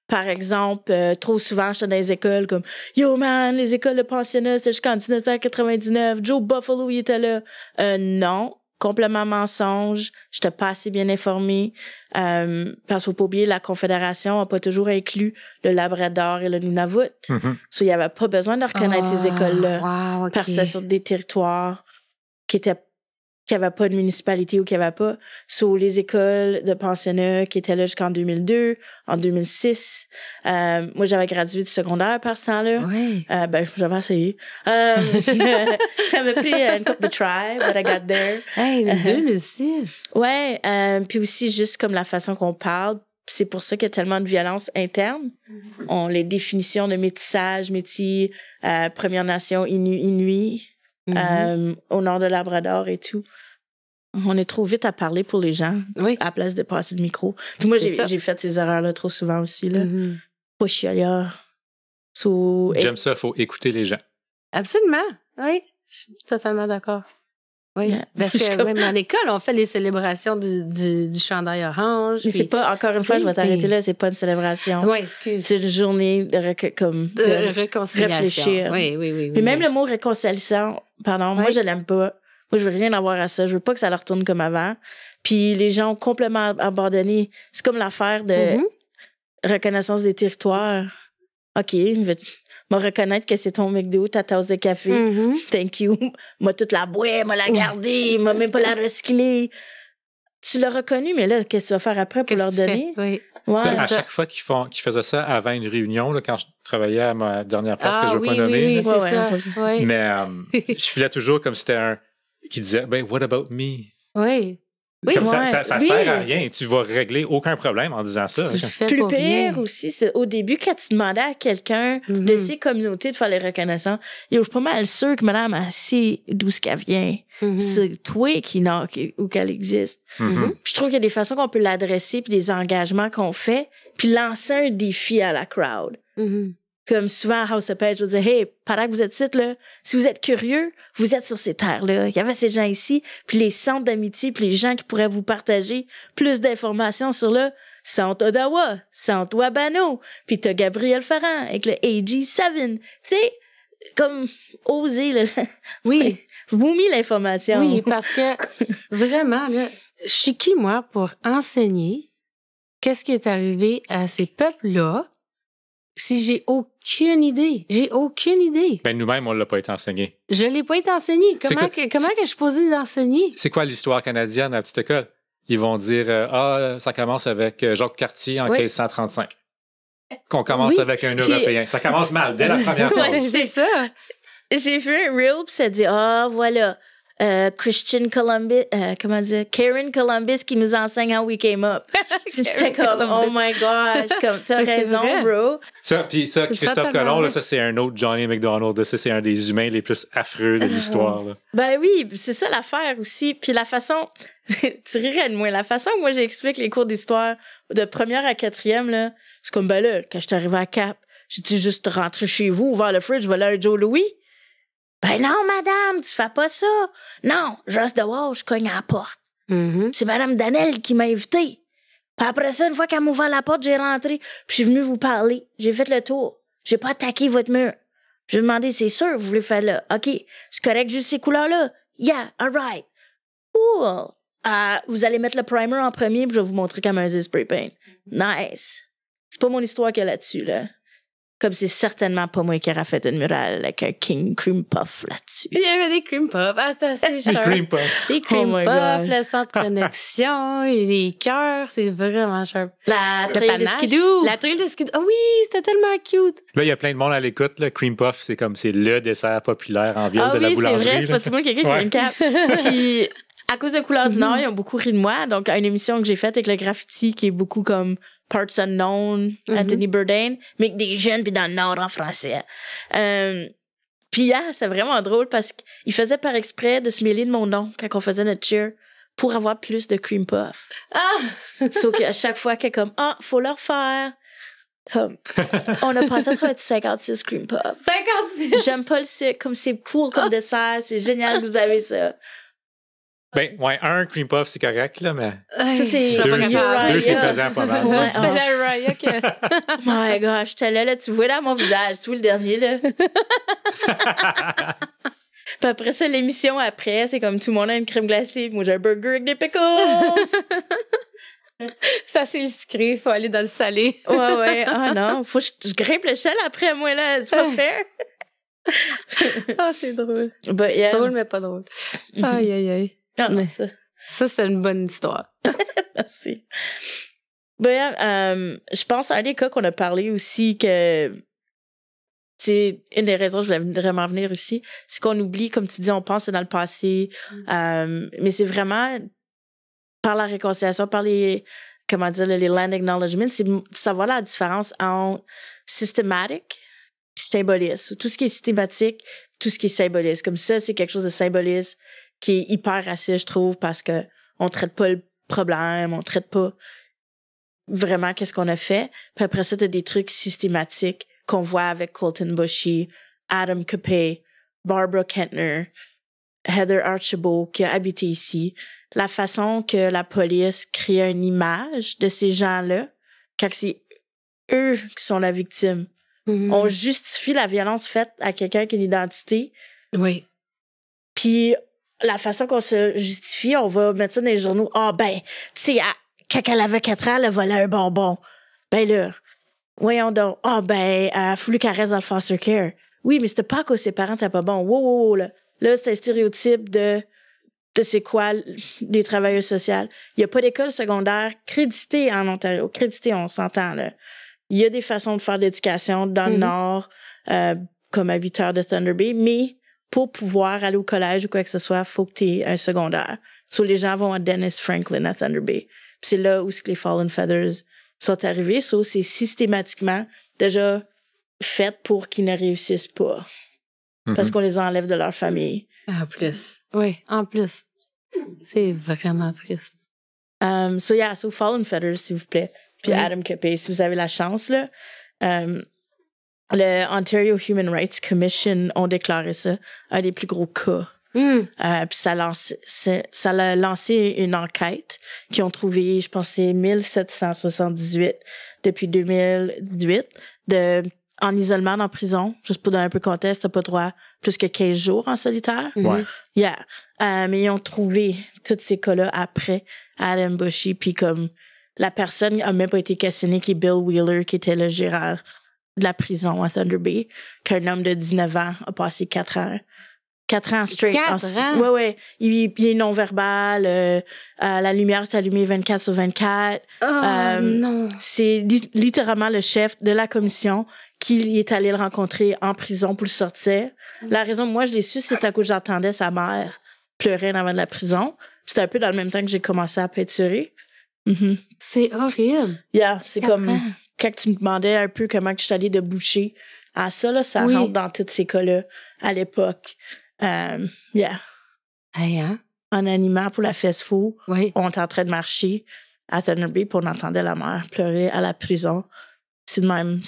par exemple, trop souvent, j'étais dans les écoles comme « Yo, man, les écoles de pensionnat, c'était jusqu'en 1999. Joe Buffalo, il était là. » Non, complètement mensonge. J'étais pas assez bien informée. Parce qu'il faut pas oublier, la Confédération n'a pas toujours inclus le Labrador et le Nunavut. Il n'y avait pas besoin de reconnaître ces écoles-là. Wow, okay. Parce que c'était sur des territoires qui avait pas de municipalité ou qui avait pas. Les écoles de pensionnat qui étaient là jusqu'en 2002, en 2006. Moi, j'avais gradué du secondaire par ce temps-là. Oui. J'avais essayé. Ça m'a pris une couple de try, but I got there. Hey, 2006. Ouais. Puis aussi, juste comme la façon qu'on parle, c'est pour ça qu'il y a tellement de violence interne. Les définitions de métissage, métis, Première Nation, Inuit, au nord de Labrador et tout. On est trop vite à parler pour les gens à la place de passer le micro. Puis moi, j'ai fait ces erreurs-là trop souvent aussi. Là. Pas chialeur. J'aime ça, il faut écouter les gens. Absolument. Oui, je suis totalement d'accord. Oui, yeah. Parce que même à l'école, on fait les célébrations du chandail orange. Mais c'est pas, encore une fois, je vais t'arrêter là, c'est pas une célébration. Oui, excuse. C'est une journée de réconciliation. Réfléchir. Oui. Puis même le mot réconciliation, moi, je l'aime pas. Moi, je veux rien avoir à ça. Je veux pas que ça leur retourne comme avant. Puis les gens ont complètement abandonné. C'est comme l'affaire de reconnaissance des territoires. OK, m'a reconnaître que c'est ton McDo, ta tasse de café. Thank you. M'a toute la boire, m'a la garder, m'a même pas la recycler. Tu l'as reconnu, mais là, qu'est-ce que tu vas faire après pour leur donner? Oui. Ouais, à chaque fois qu'ils faisaient ça avant une réunion, là, quand je travaillais à ma dernière place que je ne veux pas nommer. Oui, c'est ça. Oui. Mais je filais toujours comme si c'était un qui disait, what about me? Oui. Comme ça sert à rien. Tu vas régler aucun problème en disant ça. Plus pire aussi, c'est au début, quand tu demandais à quelqu'un de ses communautés de faire les reconnaissances, je suis pas mal sûre que madame, elle sait d'où ce qu'elle vient. C'est toi ou qu'elle existe. Je trouve qu'il y a des façons qu'on peut l'adresser, puis des engagements qu'on fait, puis lancer un défi à la crowd. Comme souvent à House of Page, je vais dire, hey, pendant que vous êtes ici, là, si vous êtes curieux, vous êtes sur ces terres-là. Il y avait ces gens ici, puis les centres d'amitié, puis les gens qui pourraient vous partager plus d'informations sur le Centre Ottawa, Centre Wabano, puis t'as Gabriel Ferrand avec le AG7. Tu sais, comme oser, là. Oui. Vous mis l'information. Oui, parce que vraiment, là, je suis qui, moi, pour enseigner qu'est-ce qui est arrivé à ces peuples-là si j'ai aucune idée? J'ai aucune idée. Ben nous-mêmes, on ne l'a pas été enseigné. Je ne l'ai pas été enseigné. Comment que je suis posée d'enseigner? C'est quoi l'histoire canadienne à la petite école? Ils vont dire ça commence avec Jacques Cartier en 1535. Qu'on commence avec un Européen. Ça commence mal, dès la première phrase. C'est ça. J'ai vu un reel, puis ça dit voilà. Christian Columbus, Karen Columbus qui nous enseigne how we came up. J'étais comme, oh my gosh, comme, t'as raison, bro. Ça, Christophe Colomb, là, ça, c'est un autre Johnny McDonald. Ça, c'est un des humains les plus affreux de l'histoire. Là. Ben oui, c'est ça l'affaire aussi. Puis la façon, tu rirais de moi, la façon que moi j'explique les cours d'histoire de première à quatrième, là, c'est comme, ben là, quand je suis arrivée à Cap, j'ai dit juste rentrer chez vous, ouvert le fridge, voler un Joe Louis. Ben non, madame, tu fais pas ça. Non, juste dehors, je cogne à la porte. C'est madame Danel qui m'a invité. Puis après ça, une fois qu'elle m'a ouvert la porte, j'ai rentré. Puis je suis venue vous parler. J'ai fait le tour. J'ai pas attaqué votre mur. J'ai demandé, c'est sûr, vous voulez faire là. OK, c'est correct, juste ces couleurs-là. Yeah, all right. Cool. Vous allez mettre le primer en premier, puis je vais vous montrer comment un spray paint. Nice. C'est pas mon histoire qu'il y a là-dessus, là. comme c'est certainement pas moi qui aurais fait une murale avec un King Cream Puff là-dessus. Il y avait des cream puffs. Ah, c'était assez Des cher. cream puffs. Des cream Oh my puffs, God. le centre de connexion, les cœurs, c'est vraiment cher. La Le trail de panache. skidoo. La trail de skidoo. Ah oui, c'était tellement cute. Là, il y a plein de monde à l'écoute. Le cream puff, c'est le dessert populaire en ville Ah de la oui, c'est boulangerie. vrai, c'est là. pas tout le monde quelqu'un qui a une cape. Puis, à cause de Couleur du Nord, ils ont beaucoup ri de moi. Donc, une émission que j'ai faite avec le graffiti qui est beaucoup comme Parts Unknown, Anthony Bourdain, mais avec des jeunes puis dans le Nord en français. Puis, c'est vraiment drôle parce qu'il faisait par exprès de se mêler de mon nom quand on faisait notre cheer pour avoir plus de cream puff. Sauf qu'à chaque fois qu'elle est comme, faut leur faire. Comme, on a passé à travers 56 cream puff. 56. J'aime pas le sucre, comme c'est cool comme dessert, c'est génial que vous avez ça. Ben, ouais, un cream puff, c'est correct, là, mais Ça, c'est Je serais pas deux, capable. c'est pesant pas mal. Ouais. C'était la Raya que... My gosh, j'étais là, tu vois dans mon visage, tu vois le dernier, là. Puis après ça, l'émission après, c'est comme tout le monde a une crème glacée, puis moi j'ai un burger avec des pickles. C'est assez sucré, faut aller dans le salé. Ouais. Ah non, faut que je grimpe l'échelle après, moi, là, c'est pas fair. Ah, c'est drôle. But yeah. Drôle, mais pas drôle. Aïe, aïe, aïe. Ah, non, Mais ça. ça, c'était une bonne histoire. Merci. Je pense à un des cas qu'on a parlé aussi que c'est une des raisons que je voulais vraiment venir ici, c'est qu'on oublie, comme tu dis, on pense que c'est dans le passé, mais c'est vraiment par la réconciliation, par les land acknowledgements, c'est de savoir la différence entre systématique et symboliste. Tout ce qui est systématique, tout ce qui est symboliste. Comme ça, c'est quelque chose de symboliste qui est hyper raciste, je trouve, parce que on traite pas le problème, on traite pas vraiment qu'est-ce qu'on a fait. Puis après ça, t'as des trucs systématiques qu'on voit avec Colton Bushy, Adam Capay, Barbara Kentner, Heather Archibald, qui a habité ici. La façon que la police crée une image de ces gens-là, quand c'est eux qui sont la victime. On justifie la violence faite à quelqu'un qui a une identité. Oui. Puis la façon qu'on se justifie, on va mettre ça dans les journaux. Tu sais, quand elle avait 4 ans, elle a volé un bonbon. Ben là, voyons donc. Faut qu'elle reste dans le foster care. Oui, mais c'était pas à cause de ses parents t'es pas bon. Wow, là. Là, c'est un stéréotype de c'est quoi les travailleurs sociaux. Il y a pas d'école secondaire créditée en Ontario. Créditée, on s'entend, là. Il y a des façons de faire de l'éducation dans le Nord, comme à 8 heures de Thunder Bay, mais pour pouvoir aller au collège ou quoi que ce soit, faut que tu aies un secondaire. Les gens vont à Dennis Franklin à Thunder Bay. Puis c'est là où les Fallen Feathers sont arrivés. C'est systématiquement déjà fait pour qu'ils ne réussissent pas. Parce qu'on les enlève de leur famille. En plus. Oui, en plus. C'est vraiment triste. Fallen Feathers, s'il vous plaît. Puis Adam Capay, si vous avez la chance, là. Le Ontario Human Rights Commission ont déclaré ça un des plus gros cas. Puis ça a lancé une enquête qui ont trouvé, je pense, c'est 1778 depuis 2018 en isolement dans prison. Juste pour donner un peu de contexte, t'as pas droit plus que 15 jours en solitaire. Ouais. Yeah. Mais ils ont trouvé tous ces cas-là après Adam Bushy, puis comme la personne a même pas été questionnée, qui est Bill Wheeler, qui était le gérant de la prison à Thunder Bay, qu'un homme de 19 ans a passé 4 ans. 4 ans straight. 4 ans? Ouais. Il est non-verbal. La lumière s'est allumée 24 sur 24. Non. C'est littéralement le chef de la commission qui est allé le rencontrer en prison pour le sortir. La raison, moi, je l'ai su, c'est à cause que j'entendais sa mère pleurer avant de la prison. C'était un peu dans le même temps que j'ai commencé à peinturer. C'est horrible. Yeah, c'est 4 comme ans. quand tu me demandais un peu comment je suis allée de boucher à ça, là, ça rentre dans tous ces cas-là à l'époque. Hey, hein? En animant pour la fest-fou, Oui. on était en train de marcher à Thunder Bay, puis on entendait la mère pleurer à la prison. C'est de même.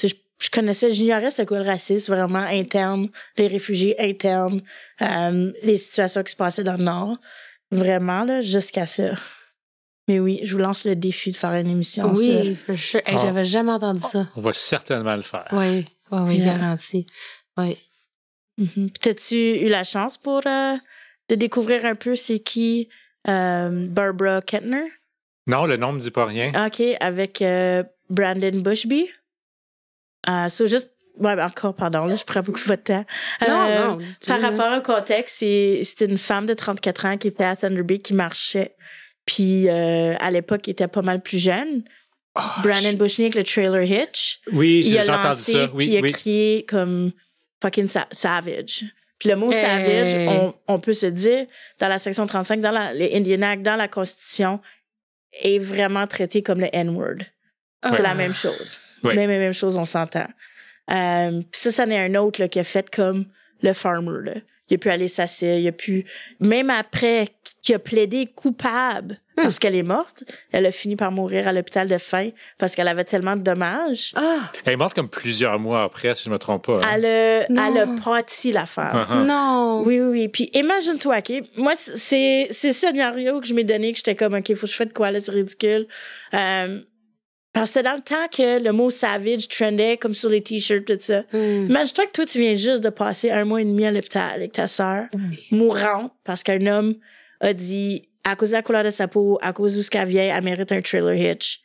J'ignorais c'était quoi le racisme vraiment interne, les réfugiés internes, les situations qui se passaient dans le Nord. Vraiment, là, jusqu'à ça. Mais oui, je vous lance le défi de faire une émission. Oui, for sure. Hey, j'avais jamais entendu ça. On va certainement le faire. Oui, garanti. Oui. Puis t'as-tu eu la chance pour de découvrir un peu c'est qui Barbara Kentner? Non, le nom me dit pas rien. OK, avec Brandon Bushby. Juste Ouais, ben encore, pardon, là, je prends beaucoup de votre temps. Non, du tout, par là. rapport au contexte, c'est une femme de 34 ans qui était à Thunder Bay qui marchait. Puis, à l'époque, il était pas mal plus jeune. Brandon Bushney avec le trailer Hitch. Oui, il j'ai a entendu lancé, ça. puis Oui, il a oui. crié comme fucking savage. Puis le mot savage, on peut se dire, dans la section 35, dans les Indian Act, dans la Constitution, est vraiment traité comme le N-word. C'est la même chose. Oui. Même chose, on s'entend. Puis ça n'est un autre là, qui a fait comme le farmer. Là. Il a pu aller s'asseoir, il a pu... Même après qu'il a plaidé coupable parce qu'elle est morte, elle a fini par mourir à l'hôpital de faim parce qu'elle avait tellement de dommages. Elle est morte comme plusieurs mois après, si je me trompe pas. Hein. Elle a pâti la femme. Uh-huh. Non. Oui. Puis imagine-toi, OK? Moi, c'est ce scénario que je m'ai donné que j'étais comme, OK, faut que je fasse de quoi, là, c'est ridicule. Parce que c'était dans le temps que le mot savage trendait comme sur les t-shirts, tout ça. Imagine-toi que toi, tu viens juste de passer 1 mois et demi à l'hôpital avec ta sœur, mourante, parce qu'un homme a dit, à cause de la couleur de sa peau, à cause de ce qu'elle vient, elle mérite un trailer hitch.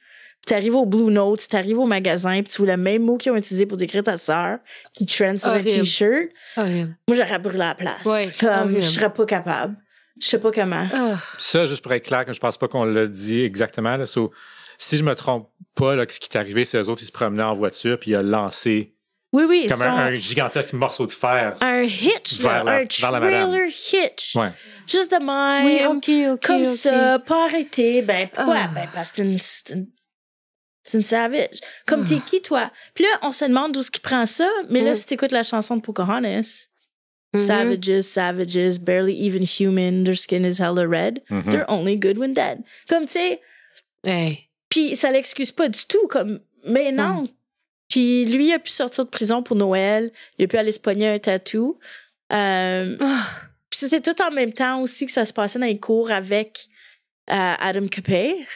Tu arrives au Blue Note, tu arrives au magasin, puis tu vois le même mot qu'ils ont utilisé pour décrire ta sœur, qui trend sur un t-shirt. Horrible. Moi, j'aurais brûlé la place. Ouais, comme, je serais pas capable. Je sais pas comment. Ça, juste pour être clair, je pense pas qu'on l'a dit exactement. Là, si je me trompe pas, là, ce qui est arrivé, c'est eux autres, ils se promenaient en voiture, puis il a lancé Oui, comme un gigantesque morceau de fer. Un hitch, là, un trailer hitch. Ouais. Juste de même. Oui, OK. Comme ça, pas arrêté. Ben, pourquoi? Ben, parce que c'est une savage. Comme t'es qui, toi? Puis là, on se demande d'où est-ce qu'il prend ça. Mais là, si t'écoutes la chanson de Pocahontas, Savages, barely even human, their skin is hella red. They're only good when dead. Comme, tu sais... Hey. Puis ça l'excuse pas du tout, comme... Mais non. Puis lui, il a pu sortir de prison pour Noël. Il a pu aller se pogner un tatou. Puis c'était tout en même temps aussi que ça se passait dans les cours avec Adam Capper.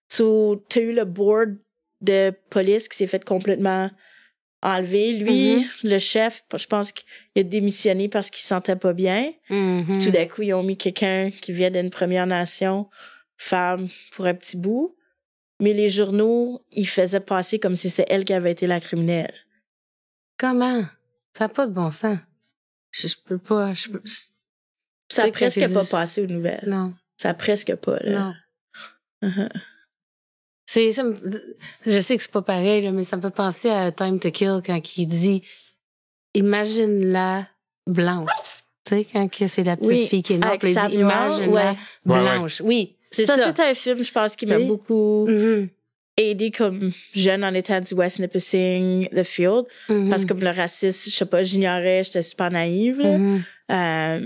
So, t'as eu le board de police qui s'est fait complètement enlever. Lui, le chef, je pense qu'il a démissionné parce qu'il se sentait pas bien. Tout d'un coup, ils ont mis quelqu'un qui vient d'une Première Nation, femme, pour un petit bout. Mais les journaux, ils faisaient passer comme si c'était elle qui avait été la criminelle. Comment? Ça n'a pas de bon sens. Je peux pas... Ça a presque pas passé aux nouvelles. Non. Ça a presque pas, là. Non. Je sais que c'est pas pareil, là, mais ça me fait penser à Time to Kill quand il dit « Imagine-la blanche ». Tu sais, quand c'est la petite fille qui est noire, il dit « Imagine-la blanche ». Oui. C'est ça. C'est un film, je pense, qui m'a beaucoup aidé comme jeune en étant du West Nipissing, The Field. Parce que comme le racisme, je sais pas, j'ignorais, j'étais super naïve. Là,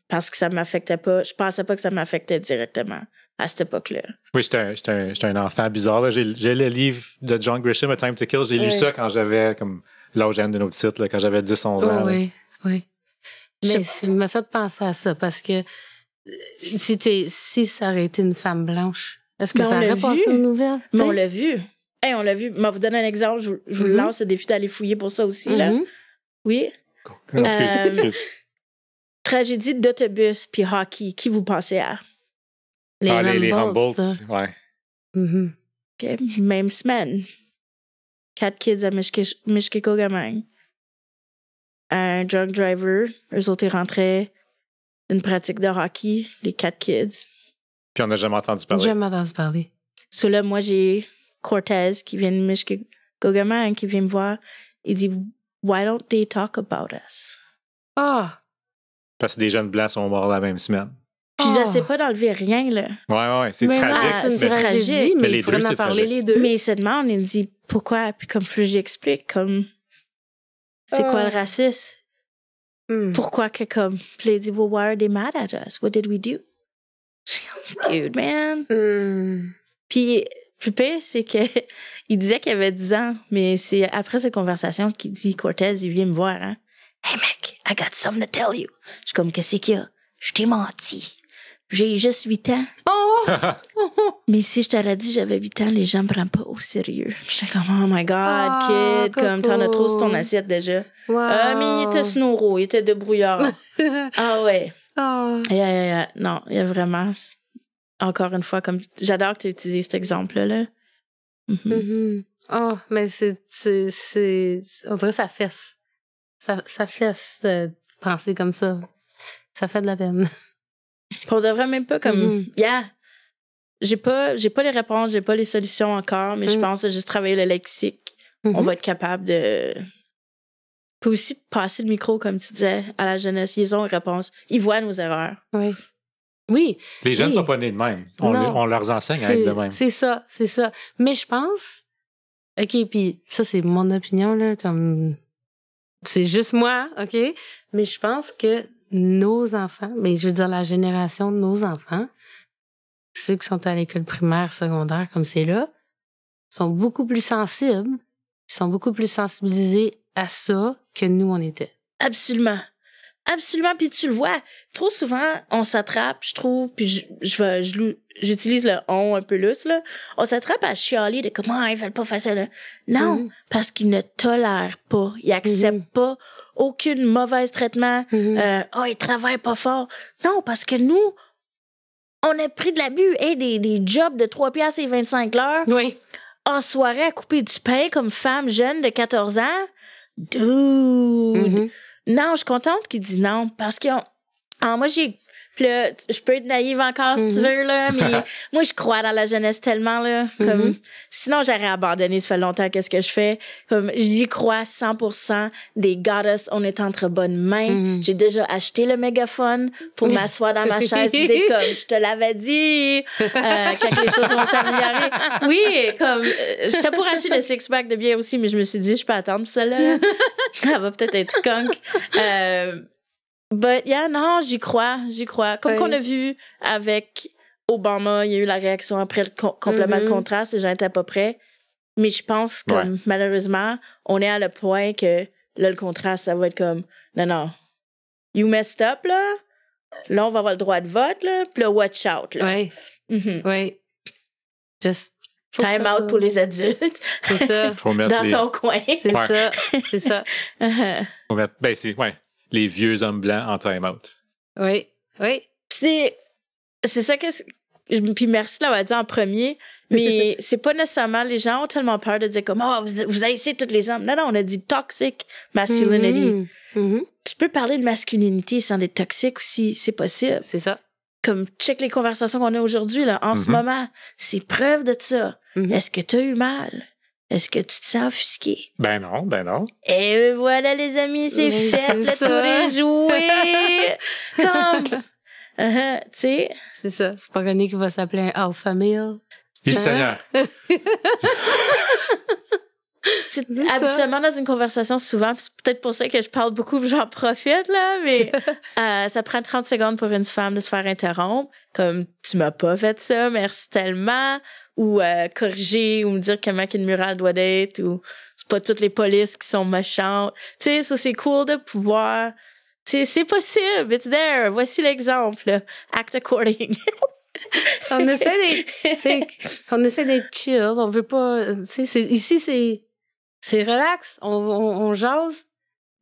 parce que ça m'affectait pas. Je pensais pas que ça m'affectait directement à cette époque-là. Oui, j'étais un enfant bizarre. Là. J'ai le livre de John Grisham, A Time to Kill. J'ai lu ça quand j'avais comme l'âge de notre titre, là, quand j'avais 10-11 ans. Oui. Mais ça m'a fait penser à ça parce que si ça aurait été une femme blanche, est-ce que ça aurait passé aux nouvelles? Mais on l'a vu. Hey, on l'a vu. Je vais vous donner un exemple. Je vous lance le défi d'aller fouiller pour ça aussi. Là. Oui. Excuse. Tragédie d'autobus puis hockey. Qui vous pensez à? Les Humboldts. Ouais. Okay. Même semaine. 4 kids à Mishkikogamang. Un drunk driver. Eux autres, ils rentraient d'une pratique de hockey. Les 4 kids. Puis on n'a jamais entendu parler. Jamais entendu parler. So là, moi, j'ai Cortez qui vient de Mishkikogamang qui vient me voir. Il dit, why don't they talk about us? Parce que des jeunes blancs sont morts la même semaine. Puis je sais pas d'enlever rien, là. Ouais, c'est tragique. C'est tragique. Mais les deux, c'est parler tragique. les deux. Mais il se demande, il dit, pourquoi? Puis comme j'explique, comme, c'est quoi le racisme? Pourquoi que comme, puis il dit, well, why are they mad at us? What did we do? Dude, man. Puis, le pire, c'est que il disait qu'il avait 10 ans, mais c'est après cette conversation qu'il dit, Cortez, il vient me voir, hein. Hey, mec, I got something to tell you. Je suis comme, qu'est-ce qu'il y a? Je t'ai menti. J'ai juste 8 ans. Mais si je t'aurais dit j'avais 8 ans, les gens me prennent pas au sérieux. J'étais comme, oh my God, kid, comme t'en as trop sur ton assiette déjà. Mais il était snoro, il était débrouillard. Ouais. Non, il y a vraiment, encore une fois, comme j'adore que tu aies utilisé cet exemple-là. Oh, mais on dirait que ça fesse. Ça fesse de penser comme ça. Ça fait de la peine. Pour de vrai, même pas comme... J'ai pas les réponses, j'ai pas les solutions encore, mais je pense de juste travailler le lexique. On va être capable de... Puis aussi de passer le micro, comme tu disais, à la jeunesse. Ils ont une réponse. Ils voient nos erreurs. Oui. Oui. Les jeunes ne sont pas nés de même. On leur enseigne à être de même. C'est ça. Mais je pense... OK, puis ça, c'est mon opinion, là, comme... C'est juste moi, OK? Mais je pense que nos enfants, mais je veux dire la génération de nos enfants, ceux qui sont à l'école primaire, secondaire, comme c'est là, sont beaucoup plus sensibles, sont beaucoup plus sensibilisés à ça que nous, on était. Absolument. Absolument. Puis tu le vois, trop souvent, on s'attrape, je trouve, puis j'utilise le « on » un peu lousse, là. On s'attrape à chialer de comment ils veulent pas faire ça, là. Non, parce qu'ils ne tolèrent pas. Ils acceptent pas aucun mauvais traitement. Ils travaillent pas fort. Non, parce que nous, on a pris de l'abus. Des jobs de 3 piastres et 25 l'heure. Oui. En soirée, à couper du pain comme femme jeune de 14 ans. Dude! Non, je suis contente qu'il dit non, parce que moi, puis là, je peux être naïve encore si tu veux, là, mais moi, je crois dans la jeunesse tellement, là, comme, sinon, j'aurais abandonné, ça fait longtemps qu'est-ce que je fais, comme, j'y crois 100%, des goddess, on est entre bonnes mains, j'ai déjà acheté le mégaphone pour m'asseoir dans ma chaise, et comme, je te l'avais dit, quand les choses vont s'améliorer. Oui, comme, j'étais pour acheter le six-pack de bière aussi, mais je me suis dit, je peux attendre pour ça, là. Ça va peut-être être skunk. But non, j'y crois. Comme qu'on a vu avec Obama, il y a eu la réaction après le complément de contraste, les gens étaient pas prêts. Mais je pense que malheureusement, on est à le point que là, le contraste, ça va être comme non. You messed up, là. Là, on va avoir le droit de vote, là. Puis là, watch out, là. Oui. Oui. Just time out pour les adultes. C'est ça. Faut mettre dans ton coin. C'est ça. C'est ça. Faut mettre, les vieux hommes blancs en time-out. Oui. C'est ça que... Puis merci de l'avoir dit en premier, mais c'est pas nécessairement... Les gens ont tellement peur de dire comme « Oh, vous haïssez tous les hommes. » Non, on a dit « toxic masculinity ». Tu peux parler de masculinité sans être toxique aussi, c'est possible. C'est ça. Comme, check les conversations qu'on a aujourd'hui, là, en ce moment. C'est preuve de ça. Est-ce que tu as eu mal? Est-ce que tu te sens offusqué? Ben non. Et voilà, les amis, c'est fait, le tour est joué. Comme, tu sais. C'est ça. C'est pas René qui va s'appeler un alpha male. Il Seigneur. Habituellement, dans une conversation, souvent, c'est peut-être pour ça que je parle beaucoup, j'en profite, là, mais ça prend 30 secondes pour une femme de se faire interrompre. Comme, tu m'as pas fait ça, merci tellement. Ou corriger, ou me dire comment qu'une murale doit être, ou c'est pas toutes les polices qui sont méchantes. Tu sais, ça, c'est cool de pouvoir... Tu sais, c'est possible, it's there. Voici l'exemple. Act according. On essaie d'être chill. On veut pas... Tu sais, ici, c'est relax. On jase.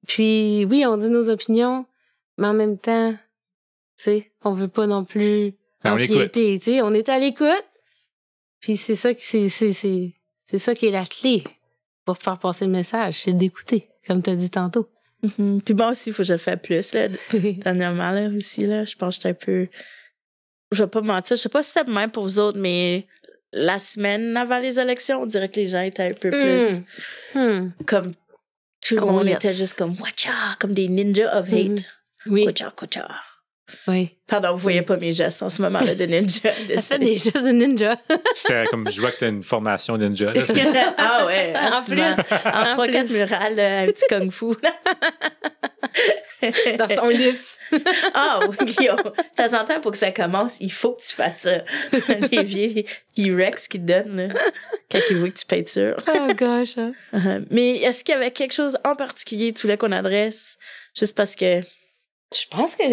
Puis, oui, on dit nos opinions, mais en même temps, tu sais, on veut pas non plus empiéter. Tu sais, on est à l'écoute. Puis c'est ça qui est la clé pour faire passer le message, c'est d'écouter, comme tu as dit tantôt. Puis moi aussi, il faut que je le fasse plus, là. Dernièrement, là, aussi, là, je pense que j'étais un peu... Je vais pas mentir, je sais pas si c'était même pour vous autres, mais la semaine avant les élections, on dirait que les gens étaient un peu plus... Comme tout le monde était juste comme « Watcha », comme des ninjas of hate. Oui. Watcha. Oui. Pardon, vous voyez pas mes gestes en ce moment-là de ninja. Ça fait des gestes de ninja. C'était comme, je vois que t'as une formation ninja. Là, ah ouais. En plus. En 3-4 murales, un petit kung-fu. Dans son livre. Guillaume. De temps en temps, pour que ça commence, il faut que tu fasses ça. Les vieux T-Rex qui te donnent, là, quand ils voient que tu peinture. Oh gosh. Mais est-ce qu'il y avait quelque chose en particulier, tu voulais qu'on adresse? Juste parce que... Je pense que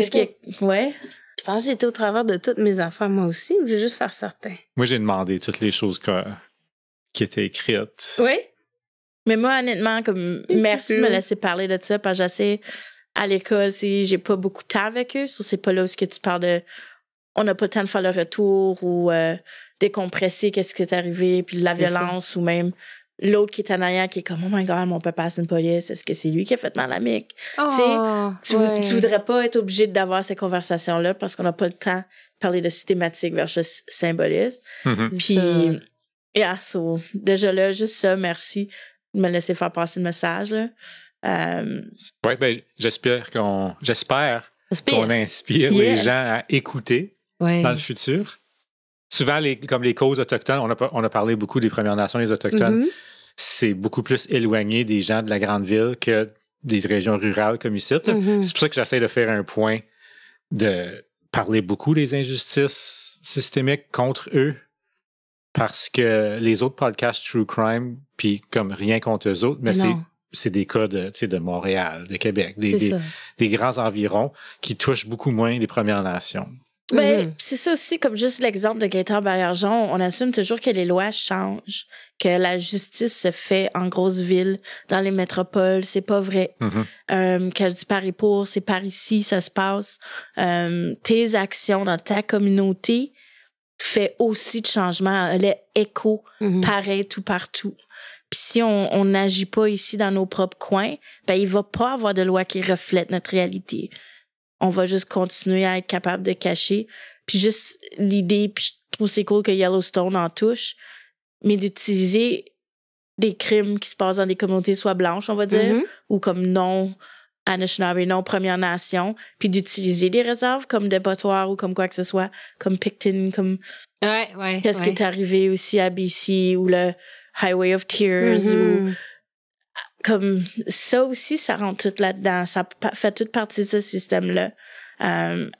ouais. Je pense que j'étais au travers de toutes mes affaires, moi aussi. Je vais juste faire certain. Moi, j'ai demandé toutes les choses qui étaient écrites. Oui. Mais moi, honnêtement, comme merci de me laisser parler de ça, parce que j'essaie à l'école, j'ai pas beaucoup de temps avec eux. C'est pas là où tu parles de... On n'a pas le temps de faire le retour ou décompresser qu'est-ce qui est arrivé, puis de la violence ou même l'autre qui est en arrière, qui est comme, oh my God, mon papa, c'est une police. Est-ce que c'est lui qui a fait mal à Mick? Tu voudrais pas être obligé d'avoir ces conversations-là parce qu'on n'a pas le temps de parler de systématique versus symbolisme. Puis, déjà là, juste ça, merci de me laisser faire passer le message, là. J'espère qu'on inspire les gens à écouter dans le futur. Souvent, comme les causes autochtones, on a parlé beaucoup des Premières Nations, les Autochtones, c'est beaucoup plus éloigné des gens de la grande ville que des régions rurales comme ici. C'est pour ça que j'essaie de faire un point de parler beaucoup des injustices systémiques contre eux, parce que les autres podcasts True Crime, puis comme rien contre eux autres, mais c'est des cas de Montréal, de Québec, des grands environs qui touchent beaucoup moins les Premières Nations. Ben, c'est ça aussi, comme juste l'exemple de Gaëtan Barrère-Jean, on assume toujours que les lois changent, que la justice se fait en grosses villes, dans les métropoles, c'est pas vrai. Quand je dis Paris pour, c'est par ici, ça se passe. Tes actions dans ta communauté fait aussi de changements, les échos pareil tout partout. Puis si on n'agit pas ici dans nos propres coins, ben il va pas avoir de loi qui reflète notre réalité. On va juste continuer à être capable de cacher. Puis juste l'idée, puis je trouve c'est cool que Yellowstone en touche, mais d'utiliser des crimes qui se passent dans des communautés soit blanches, on va dire, ou comme non Anishinaabe, non Première Nation, puis d'utiliser des réserves comme dépotoirs ou comme quoi que ce soit, comme Picton, comme qu'est-ce qui est arrivé aussi à BC, ou le Highway of Tears, ou comme ça aussi, ça rentre tout là-dedans. Ça fait toute partie de ce système-là.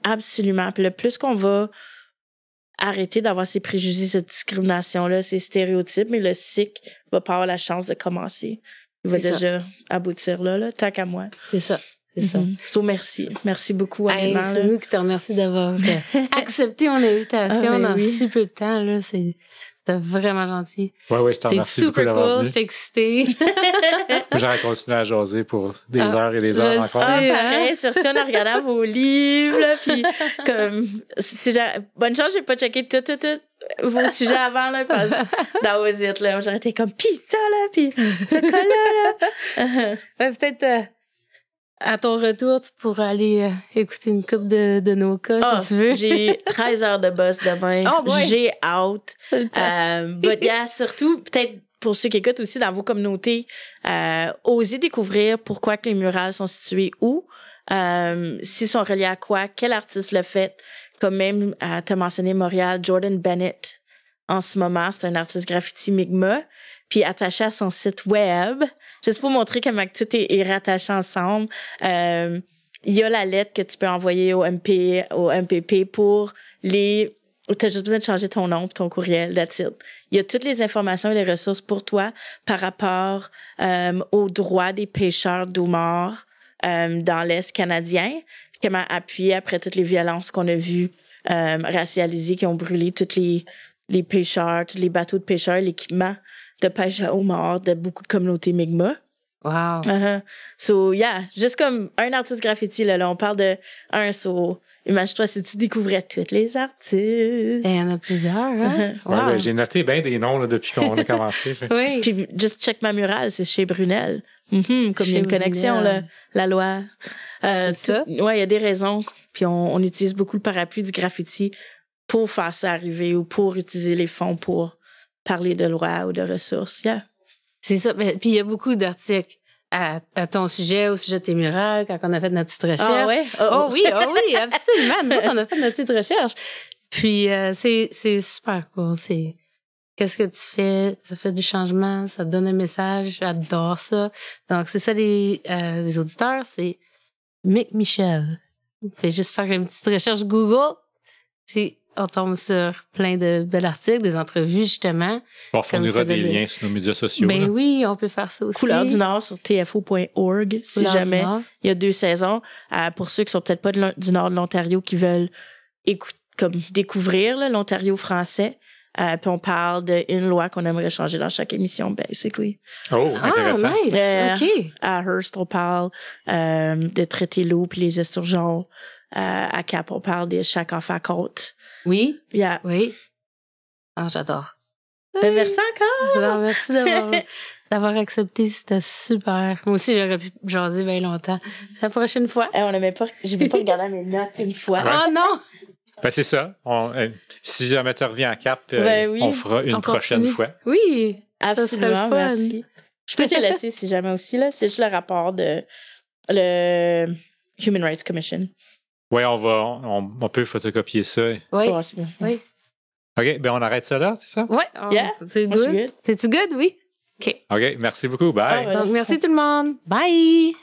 Absolument. Puis le plus qu'on va arrêter d'avoir ces préjugés, cette discrimination-là, ces stéréotypes, mais le cycle va pas avoir la chance de commencer. Il va déjà aboutir là, tant qu'à moi. C'est ça. So, merci. Merci beaucoup, honnêtement. C'est nous qui te remercions d'avoir accepté mon invitation dans si peu de temps. Là. C'était vraiment gentil. Oui, je t'en remercie beaucoup d'avoir venu. C'était super cool, j'étais excitée. J'aurais continué à jaser pour des heures et des heures encore. Pareil, surtout en regardant vos livres, là, puis comme, bonne chance, j'ai pas checké tout vos sujets avant, là, parce que dans vos it, là, j'aurais été comme, pis ça, là, pis ce cas-là, là. Peut-être, à ton retour, tu pourras aller écouter une couple de nos cas, si tu veux. J'ai 13 heures de boss demain. J'ai hâte. But yeah, surtout, peut-être pour ceux qui écoutent aussi dans vos communautés, osez découvrir pourquoi que les murales sont situés où, s'ils sont reliés à quoi, quel artiste l'a fait. Comme même, t'as mentionné Montréal, Jordan Bennett, en ce moment, c'est un artiste graffiti Mi'kmaq. Puis attaché à son site web, juste pour montrer comment tout est rattaché ensemble. Il y a la lettre que tu peux envoyer au MPP pour t'as juste besoin de changer ton nom et ton courriel, that's it. Il y a toutes les informations et les ressources pour toi par rapport aux droits des pêcheurs d'eau morts dans l'Est canadien. Puis comment appuyer après toutes les violences qu'on a vues racialisées qui ont brûlé tous les pêcheurs, tous les bateaux de pêcheurs, l'équipement de pêche à homard de beaucoup de communautés Mi'kmaq. Wow. So, yeah, juste comme un artiste graffiti, là on parle de imagine-toi si tu découvrais tous les artistes. Il y en a plusieurs, hein? Wow. J'ai noté bien des noms là, depuis qu'on a commencé. Oui. Puis, juste check ma murale, c'est chez Brunel. Comme il y a une connexion, là, la loi. Ça? Ouais, il y a des raisons. Puis, on utilise beaucoup le parapluie du graffiti pour faire ça arriver ou pour utiliser les fonds pour parler de loi ou de ressources. Yeah. C'est ça. Puis il y a beaucoup d'articles à ton sujet, au sujet de tes murales, quand on a fait notre petite recherche. Oui, absolument. Nous autres, on a fait notre petite recherche. Puis c'est super cool. Qu'est-ce que tu fais? Ça fait du changement, ça te donne un message. J'adore ça. Donc, c'est ça les auditeurs, c'est Mick Michel. Fais juste faire une petite recherche Google, puis on tombe sur plein de belles articles, des entrevues, justement. On fournira des liens sur nos médias sociaux. Ben oui, on peut faire ça aussi. Couleur du Nord sur tfo.org, si jamais. Il y a 2 saisons. Pour ceux qui sont peut-être pas du Nord de l'Ontario, qui veulent découvrir l'Ontario français. Puis on parle d'une loi qu'on aimerait changer dans chaque émission, basically. Oh, intéressant. Nice. OK. À Hearst, on parle de traiter l'eau puis les esturgeons. À Cap, on parle de chaque enfant compte. Oui. Yeah. Oui. Ah, j'adore. Merci encore. Alors, merci d'avoir accepté. C'était super. Moi aussi, j'aurais pu jaser bien longtemps. La prochaine fois. J'ai même pas regardé mes notes une fois. Oh non! Ben, c'est ça. Si jamais tu reviens à Cap, oui. on fera une prochaine fois. Oui. Absolument, merci. Je peux te laisser si jamais aussi, là. C'est juste le rapport de le Human Rights Commission. Oui, on peut photocopier ça. Oui. Oh, c'est bien. Oui. OK, ben on arrête ça là, c'est ça? Oui. Yeah. C'est Moi, je suis good. good. C'est-tu good? Oui. OK. OK, merci beaucoup. Bye. Ah, ouais. Donc, merci tout le monde. Bye!